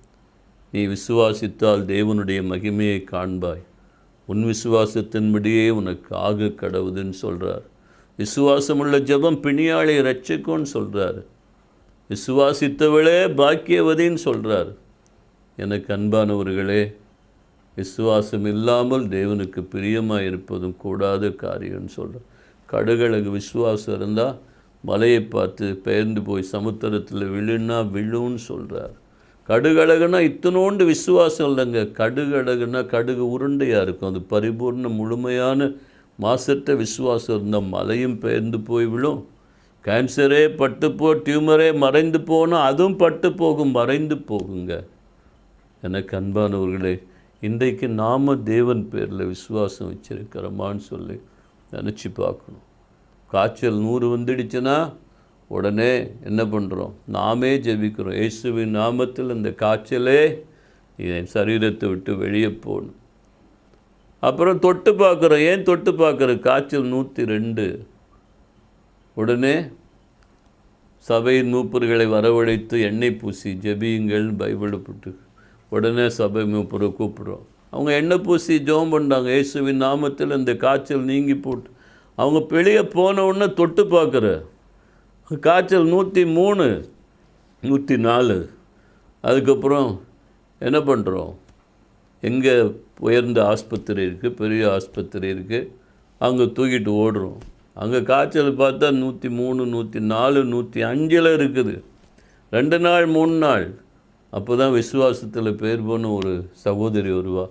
நீ விசுவாசித்தால் தேவனுடைய மகிமையை காண்பாய். உன் விசுவாசத்தின்படியே உனக்கு ஆக கடவுதுன்னு சொல்கிறார். விசுவாசமுள்ள ஜெபம் பிணியாளை ரட்சிக்கும்னு சொல்கிறார். விசுவாசித்தவளே பாக்கியவதின்னு சொல்கிறார். எனக்கு அன்பானவர்களே, விசுவாசம் இல்லாமல் தேவனுக்கு பிரியமாக இருப்பதும் கூடாத காரியம்னு சொல்கிறார். கடுகளகு விசுவாசம் இருந்தால் மலையை பார்த்து பெயர்ந்து போய் சமுத்திரத்தில் விழுன்னா விழுன்னு சொல்கிறார். கடுகழகுனா இத்தனோண்டு விசுவாசம் இல்லைங்க. கடுகழகுனா கடுகு உருண்டையாக இருக்கும். அது பரிபூர்ண முழுமையான மாசற்ற விசுவாசம் இருந்தால் மலையும் பெயர்ந்து போய் விழும். கேன்சரே பட்டுப்போ, டியூமரே மறைந்து போனால் அதுவும் பட்டு போகும், மறைந்து போகுங்க. எனக்கு அன்பானவர்களே, இன்றைக்கு நாம் தேவன் பேரில் விசுவாசம் வச்சிருக்கிறோமான்னு சொல்லி நினச்சி பார்க்கணும். காய்ச்சல் 100 வந்துடுச்சுன்னா உடனே என்ன பண்ணுறோம், நாமே ஜெபிக்கிறோம், இயேசுவின் நாமத்தில் இந்த காய்ச்சலே என் சரீரத்தை விட்டு வெளியே போகணும். அப்புறம் தொட்டு பார்க்குறோம். ஏன் தொட்டு பார்க்குறோம்? காய்ச்சல் 102. உடனே சபையின் மூப்பர்களை வரவழைத்து எண்ணெய் பூசி ஜெபியுங்கள் பைபிள் போட்டு உடனே சபை மூப்பரை கூப்பிடுறோம். அவங்க எண்ணெய் பூசி ஜெபம் பண்ணாங்க, இயேசுவின் நாமத்தில் இந்த காய்ச்சல் நீங்கி போட்டு. அவங்க வெளியே போன உடனே தொட்டு பார்க்குற காய்ச்சல் 103, 104. அதுக்கப்புறம் என்ன பண்ணுறோம், எங்கே உயர்ந்த ஆஸ்பத்திரி இருக்குது, பெரிய ஆஸ்பத்திரி இருக்குது, அங்கே தூக்கிட்டு ஓடுறோம். அங்கே காய்ச்சல் பார்த்தா 103, 104, 105 இருக்குது. 2 நாள் 3 நாள். அப்போ தான் விசுவாசத்தில் பேர் போன ஒரு சகோதரி வருவா.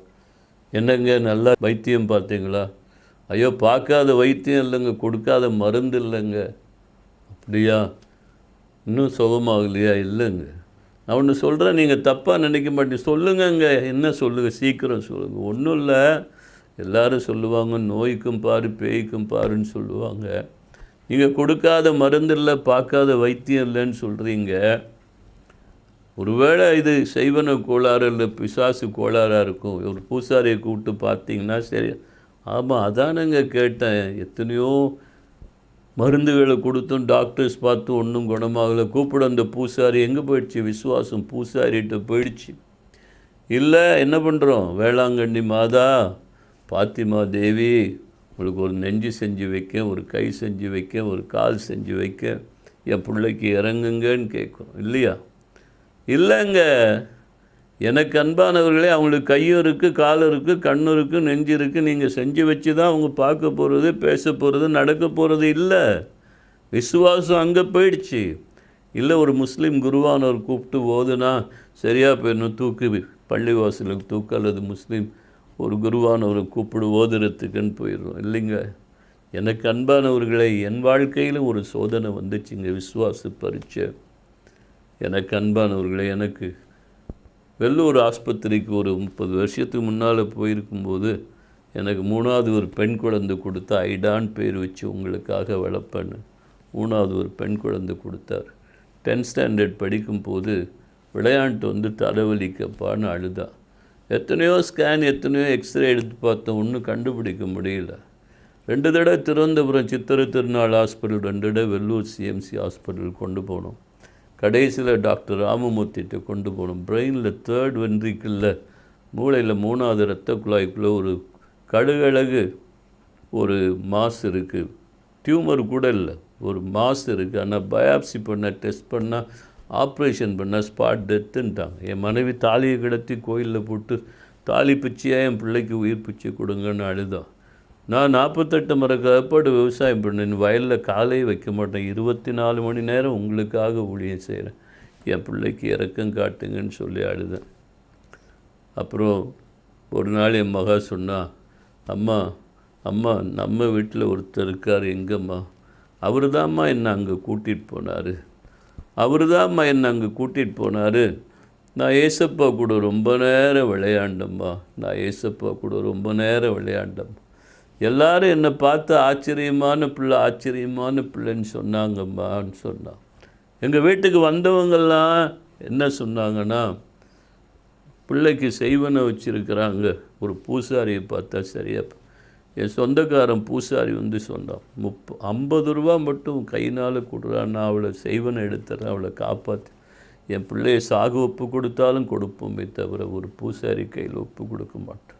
என்னங்க நல்லா வைத்தியம் பார்த்தீங்களா? ஐயோ, பார்க்காத வைத்தியம் இல்லைங்க, கொடுக்காத மருந்து இல்லைங்க. அப்படியா, இன்னும் சுகமாகலையா? இல்லைங்க. நான் ஒன்று சொல்கிறேன், நீங்கள் தப்பாக நினைக்க மாட்டீங்க. சொல்லுங்கங்க, என்ன சொல்லுங்கள், சீக்கிரம் சொல்லுங்கள். ஒன்றும் இல்லை, எல்லோரும் சொல்லுவாங்க நோய்க்கும் பாரு பேய்க்கும் பாருன்னு சொல்லுவாங்க. நீங்கள் கொடுக்காத மருந்து இல்லை, பார்க்காத வைத்தியம் இல்லைன்னு சொல்கிறீங்க. ஒருவேளை இது செய்வன கோளாறு இல்லை பிசாசு கோளாறாக இருக்கும். ஒரு பூசாரியை கூப்பிட்டு பார்த்தீங்கன்னா சரி, ஆமாம் அதானுங்க கேட்டேன், எத்தனையோ மருந்துகளை கொடுத்தும் டாக்டர்ஸ் பார்த்து ஒன்றும் குணமாகலை. கூப்பிட அந்த பூசாரி எங்கே போயிடுச்சு? விசுவாசம் பூசாரிகிட்ட போயிடுச்சு. இல்லை என்ன பண்ணுறோம்? வேளாங்கண்ணி மாதா, பாத்திமா தேவி, உங்களுக்கு ஒரு நெஞ்சு செஞ்சு வைக்க, ஒரு கை செஞ்சு வைக்க, ஒரு கால் செஞ்சு வைக்க, என் பிள்ளைக்கு இறங்குங்கன்னு கேட்கும் இல்லையா? இல்லைங்க, எனக்கு அன்பானவர்களே, அவங்களுக்கு கையும் இருக்குது, காலும் இருக்குது, கண்ணும் இருக்குது, நெஞ்சு இருக்குது. நீங்கள் செஞ்சு வச்சு தான் அவங்க பார்க்க போகிறது, பேச போகிறது, நடக்க போகிறது இல்லை. விசுவாசம் அங்கே போயிடுச்சு. இல்லை ஒரு முஸ்லீம் குருவானவர் கூப்பிட்டு ஓதுனா சரியாக போயிடணும், தூக்கு பள்ளிவாசலுக்கு தூக்கு, அல்லது முஸ்லீம் ஒரு குருவானவரை கூப்பிடு ஓதுறதுக்குன்னு போயிடுறோம் இல்லைங்க. எனக்கு அன்பானவர்களை, என் வாழ்க்கையில் ஒரு சோதனை வந்துச்சுங்க, விசுவாச பரீட்சை. எனக்கு அன்பானவர்களை, எனக்கு வெள்ளூர் ஆஸ்பத்திரிக்கு ஒரு 30 வருஷத்துக்கு முன்னால் போயிருக்கும்போது எனக்கு 3வது ஒரு பெண் குழந்தை கொடுத்தா, ஐடான் பேர் வச்சு உங்களுக்காக வளர்ப்பேன்னு 3வது ஒரு பெண் குழந்தை கொடுத்தார். 10th ஸ்டாண்டர்ட் படிக்கும்போது விளையாண்டு தலைவலிக்கப்பான்னு அழுதா. எத்தனையோ ஸ்கேன், எத்தனையோ எக்ஸ்ரே எடுத்து பார்த்தோம், ஒன்றும் கண்டுபிடிக்க முடியல. 2 தடவை திருவனந்தபுரம் சித்திரை திருநாள் ஹாஸ்பிட்டல், 2 தடவை வெள்ளூர் சிஎம்சி ஹாஸ்பிட்டல் கொண்டு போனோம். கடைசியில் டாக்டர் ராமமூர்த்திகிட்ட கொண்டு போனோம். பிரெயினில் 3rd வென்ட்ரிக்கிளில், மூளையில் 3வது இரத்த குழாய்க்குள்ளே ஒரு கடுகளகு ஒரு மாஸ் இருக்குது. டியூமர் கூட இல்லை, ஒரு மாஸ் இருக்குது. ஆனால் பயாப்சி பண்ண, டெஸ்ட் பண்ணால், ஆப்ரேஷன் பண்ணால் ஸ்பாட் டெத்துன்ட்டாங்க. என் மனைவி தாலியை கிடத்தி கோயிலில் போட்டு தாலி பிச்சையாக என் பிள்ளைக்கு உயிர் பிச்சை கொடுங்கன்னு அழுதான். நான் 48 மர காப்பாடு விவசாயம் பண்ணேன், வயலில் காலையே வைக்க மாட்டேன், 24 மணி நேரம் உங்களுக்காக ஊழியம் செய்கிறேன், என் பிள்ளைக்கு இறக்கம் காட்டுங்கன்னு சொல்லி அழுதேன். அப்புறம் ஒரு நாள் என் மகா சொன்னா, அம்மா அம்மா நம்ம வீட்டில் ஒருத்தர் இருக்கார், எங்கம்மா? அவர் தான்மா என்னை அங்கே கூட்டிகிட்டு போனார், அவர் தான்மா என்னை அங்கே கூட்டிகிட்டு போனார். நான் ஏசப்பா கூட ரொம்ப நேரம் விளையாண்டம்மா, நான் ஏசப்பா கூட ரொம்ப நேரம் விளையாண்டம்மா. எல்லாரும் என்னை பார்த்து ஆச்சரியமான பிள்ளை, ஆச்சரியமான பிள்ளைன்னு சொன்னாங்கம்மான்னு சொன்னான். எங்கள் வீட்டுக்கு வந்தவங்கெல்லாம் என்ன சொன்னாங்கன்னா, பிள்ளைக்கு செய்வனை வச்சுருக்கிறாங்க, ஒரு பூசாரியை பார்த்தா சரியா. என் சொந்தக்காரன் பூசாரி சொன்னான், 50 ரூபா மட்டும் கையினால் கொடுறான், நான் அவளை செய்வனை எடுத்துறேன், அவளை காப்பாற்று. என் பிள்ளையை சாகு ஒப்பு கொடுத்தாலும் கொடுப்போமே தவிர ஒரு பூசாரி கையில் ஒப்பு கொடுக்க மாட்டேன்.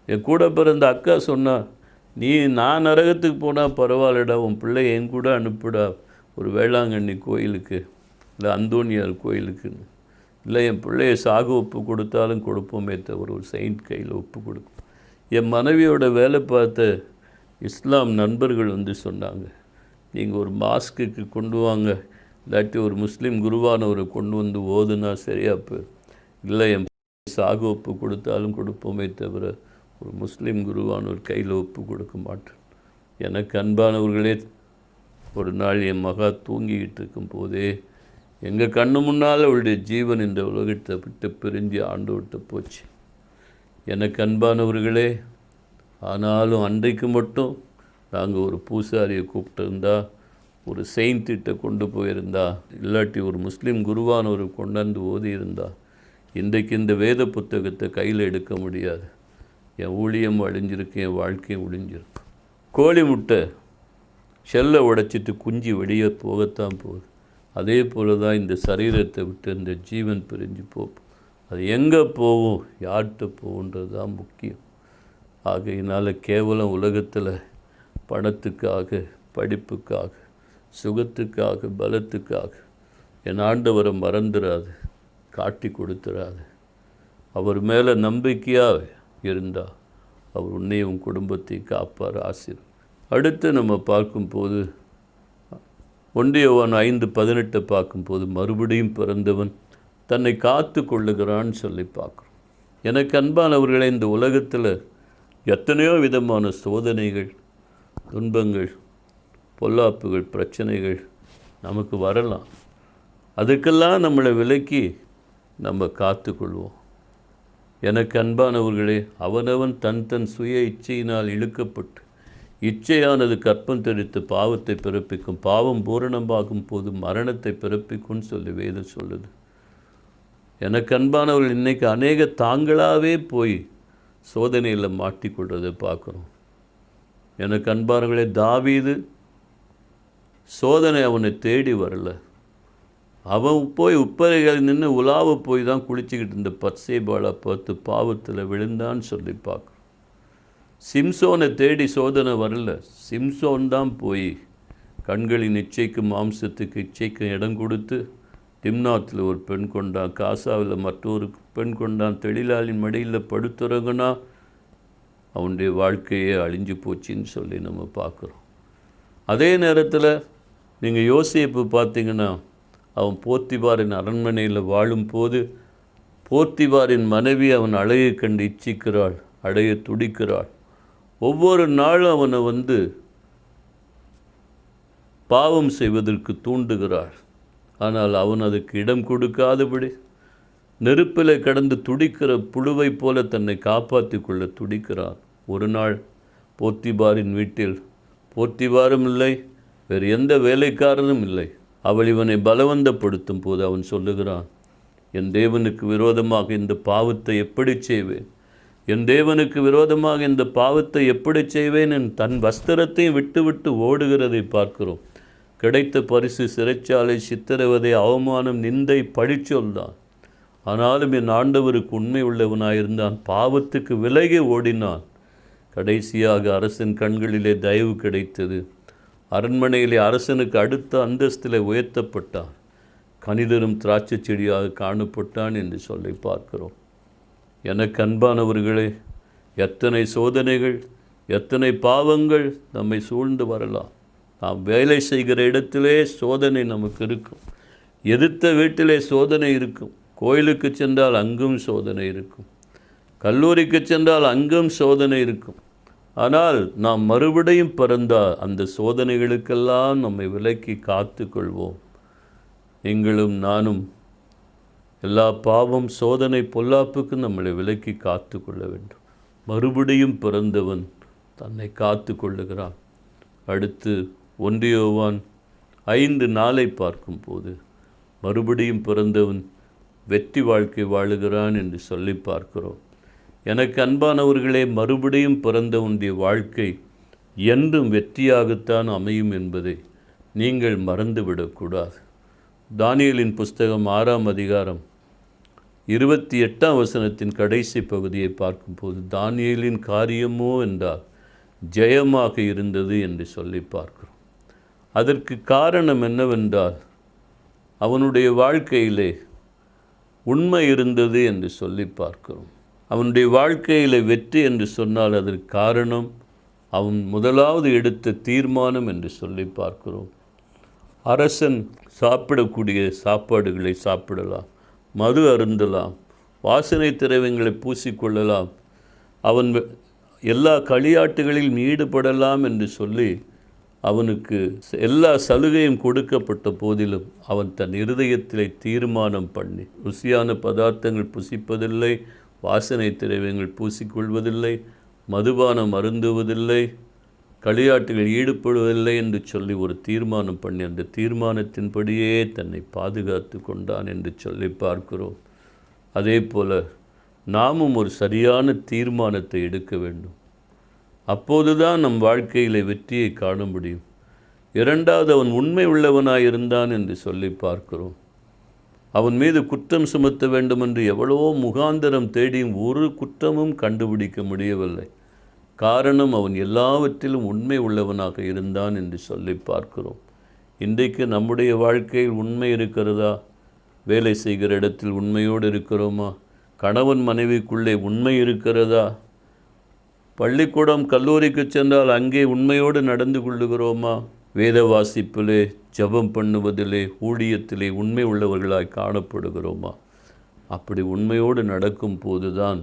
என் கூட பிறந்த அக்கா சொன்னா, நான் நரகத்துக்கு போனால் பரவாயில்லடா, உன் பிள்ளை என் கூட அனுப்புடா ஒரு வேளாங்கண்ணி கோயிலுக்கு, இல்லை அந்தோனியார் கோயிலுக்குன்னு. இல்லை என் பிள்ளையை சாகு ஒப்பு கொடுத்தாலும் கொடுப்போமே தவிர ஒரு செயின்ட் கையில் ஒப்பு கொடுக்கும். என் மனைவியோட வேலை பார்த்த இஸ்லாம் நண்பர்கள் சொன்னாங்க, நீங்கள் ஒரு மாஸ்க்குக்கு கொண்டு வாங்க, இல்லாட்டி ஒரு முஸ்லீம் குருவானவரை கொண்டு ஓதுனா சரியா போய். இல்லை என் சாகு ஒப்பு கொடுத்தாலும் கொடுப்போமே தவிர ஒரு முஸ்லீம் குருவானவர் கையில் ஒப்பு கொடுக்க மாட்டேன். எனக்கு அன்பானவர்களே, ஒரு நாள் என் மகா தூங்கிக்கிட்டு இருக்கும் போதே எங்கள் கண்ணு முன்னால் அவளுடைய ஜீவன் இந்த உலகத்தை விட்டு பிரிஞ்சு ஆண்டவர்கிட்ட போச்சு. எனக்கு அன்பானவர்களே, ஆனாலும் அன்றைக்கு மட்டும் நாங்கள் ஒரு பூசாரியை கூப்பிட்டுருந்தா, ஒரு செயின்ட்டிட்ட கொண்டு போயிருந்தா, இல்லாட்டி ஒரு முஸ்லீம் குருவானவரை கொண்டாந்து ஓதியிருந்தா, இன்றைக்கு இந்த வேத புத்தகத்தை கையில் எடுக்க முடியாது. என் ஊழியம் அழிஞ்சிருக்கு, என் வாழ்க்கையும் ஒழிஞ்சிருக்கு. கோழி முட்டை செல்லை உடைச்சிட்டு குஞ்சு வெளியே போகத்தான் போகுது. அதே போல் தான் இந்த சரீரத்தை விட்டு இந்த ஜீவன் பிரிஞ்சு போகும். அது எங்கே போகும், யார்கிட்ட போகுன்றது தான் முக்கியம். ஆகையினால் கேவலம் உலகத்தில் பணத்துக்காக, படிப்புக்காக, சுகத்துக்காக, பலத்துக்காக என் ஆண்டவரை மறந்துடாது, காட்டி கொடுத்துடாது. அவர் மேலே நம்பிக்கையாக இருந்தால் அவர் உன்னையும் குடும்பத்தை காப்பார், ஆசீர்வாதம். அடுத்து நம்ம பார்க்கும்போது 1 யோவான் 5:18 பார்க்கும்போது, மறுபடியும் பிறந்தவன் தன்னை காத்து கொள்ளுகிறான்னு சொல்லி பார்க்குறோம். எனக்கு அன்பானவர்களே, இந்த உலகத்தில் எத்தனையோ விதமான சோதனைகள், துன்பங்கள், பொல்லாப்புகள், பிரச்சனைகள் நமக்கு வரலாம். அதுக்கெல்லாம் நம்மளை விலக்கி நம்ம காத்துக்கொள்வோம். எனக்கு அன்பானவர்களே, அவனவன் தன் சுய இச்சையினால் இழுக்கப்பட்டு, இச்சையானது கற்பம் தெரித்து பாவத்தை பிறப்பிக்கும், பாவம் பூரணமாகும் போது மரணத்தை பிறப்பிக்கும்னு சொல்லி வேதம் சொல்லுது. எனக்கு அன்பானவர்கள், இன்றைக்கி அநேக தாங்களாகவே போய் சோதனையில் மாட்டிக்கொள்வதை பார்க்குறோம். எனக்கு அன்பானவர்களே, தாவீது சோதனை அவனை தேடி வரல. அவன் போய் உப்பரைகள் நின்று உலாவ போய் தான் குளிச்சுக்கிட்டு இருந்த பத்சேபாளை பார்த்து பாவத்தில் விழுந்தான்னு சொல்லி பார்க்குறோம். சிம்சோனை தேடி சோதனை வரல. சிம்சோன் தான் போய் கண்களின் இச்சைக்கும் மாம்சத்துக்கு இச்சைக்கும் இடம் கொடுத்து திம்னாத்தில் ஒரு பெண் கொண்டான், காசாவில் மற்றொரு பெண் கொண்டான், தெளிலாளின் மடியில் படுத்துறங்குனா அவனுடைய வாழ்க்கையே அழிஞ்சு போச்சின்னு சொல்லி நம்ம பார்க்குறோம். அதே நேரத்தில் நீங்கள் யோசேப்பு பார்த்தீங்கன்னா, அவன் போத்திபாரின் அரண்மனையில் வாழும்போது போத்திபாரின் மனைவி அவன் அழகை கண்டு இச்சிக்கிறாள், அடைய துடிக்கிறாள். ஒவ்வொரு நாளும் அவனை பாவம் செய்வதற்கு தூண்டுகிறாள். ஆனால் அவன் அதுக்கு இடம் கொடுக்காதபடி நெருப்பில் கடந்து துடிக்கிற புழுவை போல தன்னை காப்பாற்றி கொள்ள துடிக்கிறான். ஒரு நாள் போத்திபாரின் வீட்டில் போத்திபாரும் இல்லை, வேறு எந்த வேலைக்காரனும் இல்லை. அவள் இவனை பலவந்தப்படுத்தும் போது அவன் சொல்லுகிறான், என் தேவனுக்கு விரோதமாக இந்த பாவத்தை எப்படி செய்வேன், என் தேவனுக்கு விரோதமாக இந்த பாவத்தை எப்படி செய்வேன் என் தன் வஸ்திரத்தையும் விட்டு ஓடுகிறதை பார்க்கிறோம். கிடைத்த பரிசு சிறைச்சாலை, சித்திரவதை, அவமானம், நிந்தை, பழிச்சொல்தான். ஆனாலும் என் ஆண்டவருக்கு உண்மை உள்ளவனாயிருந்தான், பாவத்துக்கு விலகி ஓடினான். கடைசியாக அரசன் கண்களிலே தயவு கிடைத்தது. அரண்மனையிலே அரசனுக்கு அடுத்த அந்தஸ்தில் உயர்த்தப்பட்டான். கனிதரும் திராட்சை செடியாக காணப்பட்டான் என்று சொல்லி பார்க்கிறோம். எனக்கு அன்பானவர்களே, எத்தனை சோதனைகள், எத்தனை பாவங்கள் நம்மை சூழ்ந்து வரலாம். நாம் வேலை செய்கிற இடத்திலே சோதனை நமக்கு இருக்கும், எதிர்த்த வீட்டிலே சோதனை இருக்கும், கோயிலுக்கு சென்றால் அங்கும் சோதனை இருக்கும், கல்லூரிக்கு சென்றால் அங்கும் சோதனை இருக்கும். ஆனால் நாம் மறுபடியும் பிறந்தால் அந்த சோதனைகளுக்கெல்லாம் நம்மை விலக்கி காத்து கொள்வோம். நீங்களும் நானும் எல்லா பாவம், சோதனை, பொல்லாப்புக்கு நம்மளை விலக்கி காத்து கொள்ள வேண்டும். மறுபடியும் பிறந்தவன் தன்னை காத்து கொள்ளுகிறான். அடுத்து 1 யோவான் 5:4 பார்க்கும்போது மறுபடியும் பிறந்தவன் வெற்றி வாழ்க்கை வாழுகிறான் என்று சொல்லி பார்க்கிறோம். எனக்கு அன்பானவர்களே, மறுபடியும் பிறந்தவனுடைய வாழ்க்கை என்றும் வெற்றியாகத்தான் அமையும் என்பதை நீங்கள் மறந்துவிடக்கூடாது. தானியேலின் புஸ்தகம் 6ஆம் அதிகாரம் 28ஆம் வசனத்தின் கடைசி பகுதியை பார்க்கும்போது, தானியேலின் காரியமோ என்றால் ஜெயமாக இருந்தது என்று சொல்லி பார்க்கிறோம். அதற்கு காரணம் என்னவென்றால் அவனுடைய வாழ்க்கையிலே உண்மை இருந்தது என்று சொல்லி பார்க்கிறோம். அவனுடைய வாழ்க்கையில் வெற்றி என்று சொன்னால் அதற்கு காரணம் அவன் முதலாவது எடுத்த தீர்மானம் என்று சொல்லி பார்க்கிறோம். அரசன் சாப்பிடக்கூடிய சாப்பாடுகளை சாப்பிடலாம், மது அருந்தலாம், வாசனை திரவியங்களை பூசிக்கொள்ளலாம், அவன் எல்லா களியாட்டுகளிலும் ஈடுபடலாம் என்று சொல்லி அவனுக்கு எல்லா சலுகையும் கொடுக்கப்பட்ட போதிலும் அவன் தன் இருதயத்திலே தீர்மானம் பண்ணி ருசியான பதார்த்தங்கள் புசிப்பதில்லை, வாசனை திரவியங்கள் பூசிக்கொள்வதில்லை, மதுபானம் அருந்துவதில்லை, களியாட்டுகள் ஈடுபடுவதில்லை என்று சொல்லி ஒரு தீர்மானம் பண்ணி அந்த தீர்மானத்தின்படியே தன்னை பாதுகாத்து கொண்டான் என்று சொல்லி பார்க்கிறோம். அதே போல் நாமும் ஒரு சரியான தீர்மானத்தை எடுக்க வேண்டும். அப்போதுதான் நம் வாழ்க்கையில் வெற்றியை காண முடியும். இரண்டாவது, அவன் உண்மை உள்ளவனாயிருந்தான் என்று சொல்லி பார்க்கிறோம். அவன் மீது குற்றம் சுமத்த வேண்டும் என்று எவ்வளவோ முகாந்தரம் தேடியும் ஒரு குற்றமும் கண்டுபிடிக்க முடியவில்லை. காரணம், அவன் எல்லாவற்றிலும் உண்மை உள்ளவனாக இருந்தான் என்று சொல்லி பார்க்கிறோம். இன்றைக்கு நம்முடைய வாழ்க்கையில் உண்மை இருக்கிறதா? வேலை செய்கிற இடத்தில் உண்மையோடு இருக்கிறோமா? கணவன் மனைவிக்குள்ளே உண்மை இருக்கிறதா? பள்ளிக்கூடம், கல்லூரிக்கு சென்றால் அங்கே உண்மையோடு நடந்து கொள்ளுகிறோமா? வேத வாசிப்பிலே, ஜெபம் பண்ணுவதிலே, ஊழியத்திலே உண்மை உள்ளவர்களாய் காணப்படுகிறோமா? அப்படி உண்மையோடு நடக்கும் போதுதான்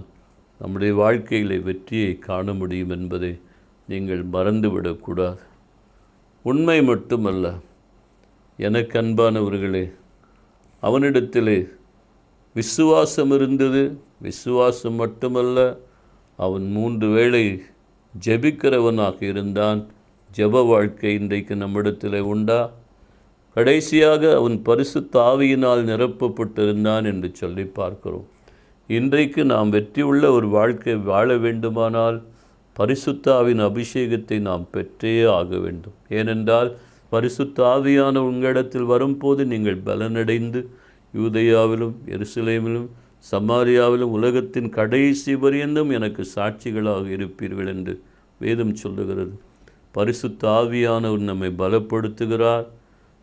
நம்முடைய வாழ்க்கையிலே வெற்றியை காண முடியும் என்பதை நீங்கள் மறந்துவிடக்கூடாது. உண்மை மட்டுமல்ல, எனக்கு அன்பானவர்களே, அவனிடத்திலே விசுவாசம் இருந்தது. விசுவாசம் மட்டுமல்ல, அவன் 3 வேளை ஜெபிக்கிறவனாக இருந்தான். ஜெப வாழ்க்கை இன்றைக்கு நம்மிடத்தில் உண்டா? கடைசியாக அவன் பரிசுத்த ஆவியினால் நிரப்பப்பட்டிருந்தான் என்று சொல்லி பார்க்கிறோம். இன்றைக்கு நாம் வெற்றியுள்ள ஒரு வாழ்க்கை வாழ வேண்டுமானால் பரிசுத்த ஆவியின் அபிஷேகத்தை நாம் பெற்றே ஆக வேண்டும். ஏனென்றால் பரிசுத்த ஆவியான உங்களிடத்தில் வரும்போது நீங்கள் பலனடைந்து யூதேயாவிலும் எருசலேமிலும் சமாரியாவிலும் உலகத்தின் கடைசி பரியந்தம் எனக்கு சாட்சிகளாக இருப்பீர்கள் என்று வேதம் சொல்லுகிறது. பரிசுத்த ஆவியானவர் நம்மை பலப்படுத்துகிறார்,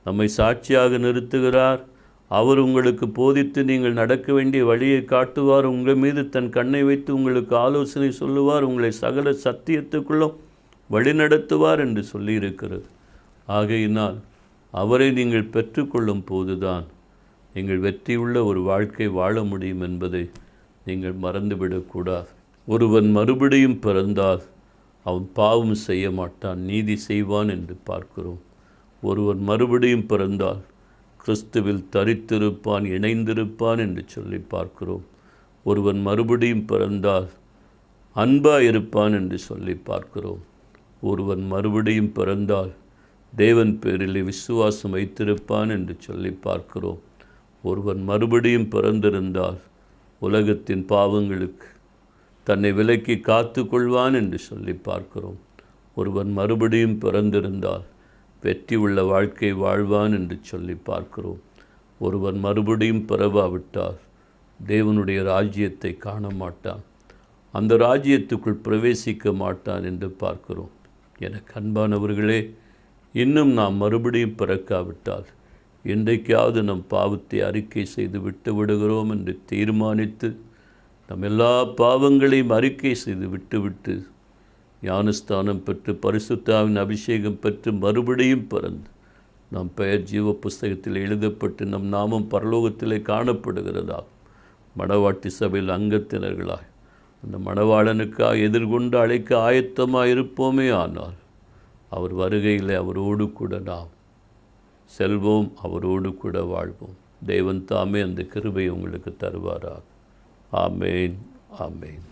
நம்மை சாட்சியாக நிறுத்துகிறார். அவர் உங்களுக்கு போதித்து நீங்கள் நடக்க வேண்டிய வழியை காட்டுவார், உங்கள் மீது தன் கண்ணை வைத்து உங்களுக்கு ஆலோசனை சொல்லுவார், உங்களை சகல சத்தியத்துக்குள்ளும் வழிநடத்துவார் என்று சொல்லியிருக்கிறது. ஆகையினால் அவரை நீங்கள் பெற்றுக்கொள்ளும் போதுதான் நீங்கள் வெற்றியுள்ள ஒரு வாழ்க்கை வாழ முடியும் என்பதை நீங்கள் மறந்துவிடக்கூடாது. ஒருவன் மறுபடியும் பிறந்தால் அவன் பாவம் செய்ய மாட்டான், நீதி செய்வான் என்று பார்க்கிறோம். ஒருவன் மறுபடியும் பிறந்தால் கிறிஸ்துவில் தரித்திருப்பான், இணைந்திருப்பான் என்று சொல்லி பார்க்கிறோம். ஒருவன் மறுபடியும் பிறந்தால் அன்பாயிருப்பான் என்று சொல்லி பார்க்கிறோம். ஒருவன் மறுபடியும் பிறந்தால் தேவன் பேரில் விசுவாசம் வைத்திருப்பான் என்று சொல்லி பார்க்கிறோம். ஒருவன் மறுபடியும் பிறந்திருந்தால் உலகத்தின் பாவங்களுக்கு தன்னை விலக்கி காத்து கொள்வான் என்று சொல்லி பார்க்கிறோம். ஒருவன் மறுபடியும் பிறந்திருந்தால் வெற்றி உள்ள வாழ்க்கை வாழ்வான் என்று சொல்லி பார்க்கிறோம். ஒருவன் மறுபடியும் பிறவாவிட்டால் தேவனுடைய ராஜ்யத்தை காண மாட்டான், அந்த ராஜ்யத்துக்குள் பிரவேசிக்க மாட்டான் என்று பார்க்கிறோம். எனக்கு அன்பானவர்களே, இன்னும் நாம் மறுபடியும் பிறக்காவிட்டால் இன்றைக்காவது நம் பாவத்தை அறிக்கை செய்து விட்டு விடுகிறோம் என்று தீர்மானித்து நம் எல்லா பாவங்களையும் அறிக்கை செய்து விட்டுவிட்டு ஞானஸ்தானம் பெற்று பரிசுத்தாவின் அபிஷேகம் பெற்று மறுபடியும் பிறந்து நம் பெயர் ஜீவ புஸ்தகத்தில் எழுதப்பட்டு நம் நாமம் பரலோகத்திலே காணப்படுகிறதா மணவாட்டி சபையில் அங்கத்தினர்களாய் அந்த மணவாளனுக்காக எதிர்கொண்டு அழைக்க ஆயத்தமாக இருப்போமே. ஆனால் அவர் வருகையில் அவரோடு கூட நாம் செல்வோம், அவரோடு கூட வாழ்வோம். தேவன் தாமே அந்த கிருபையை உங்களுக்கு தருவாராக. ஆமேன், ஆமேன்.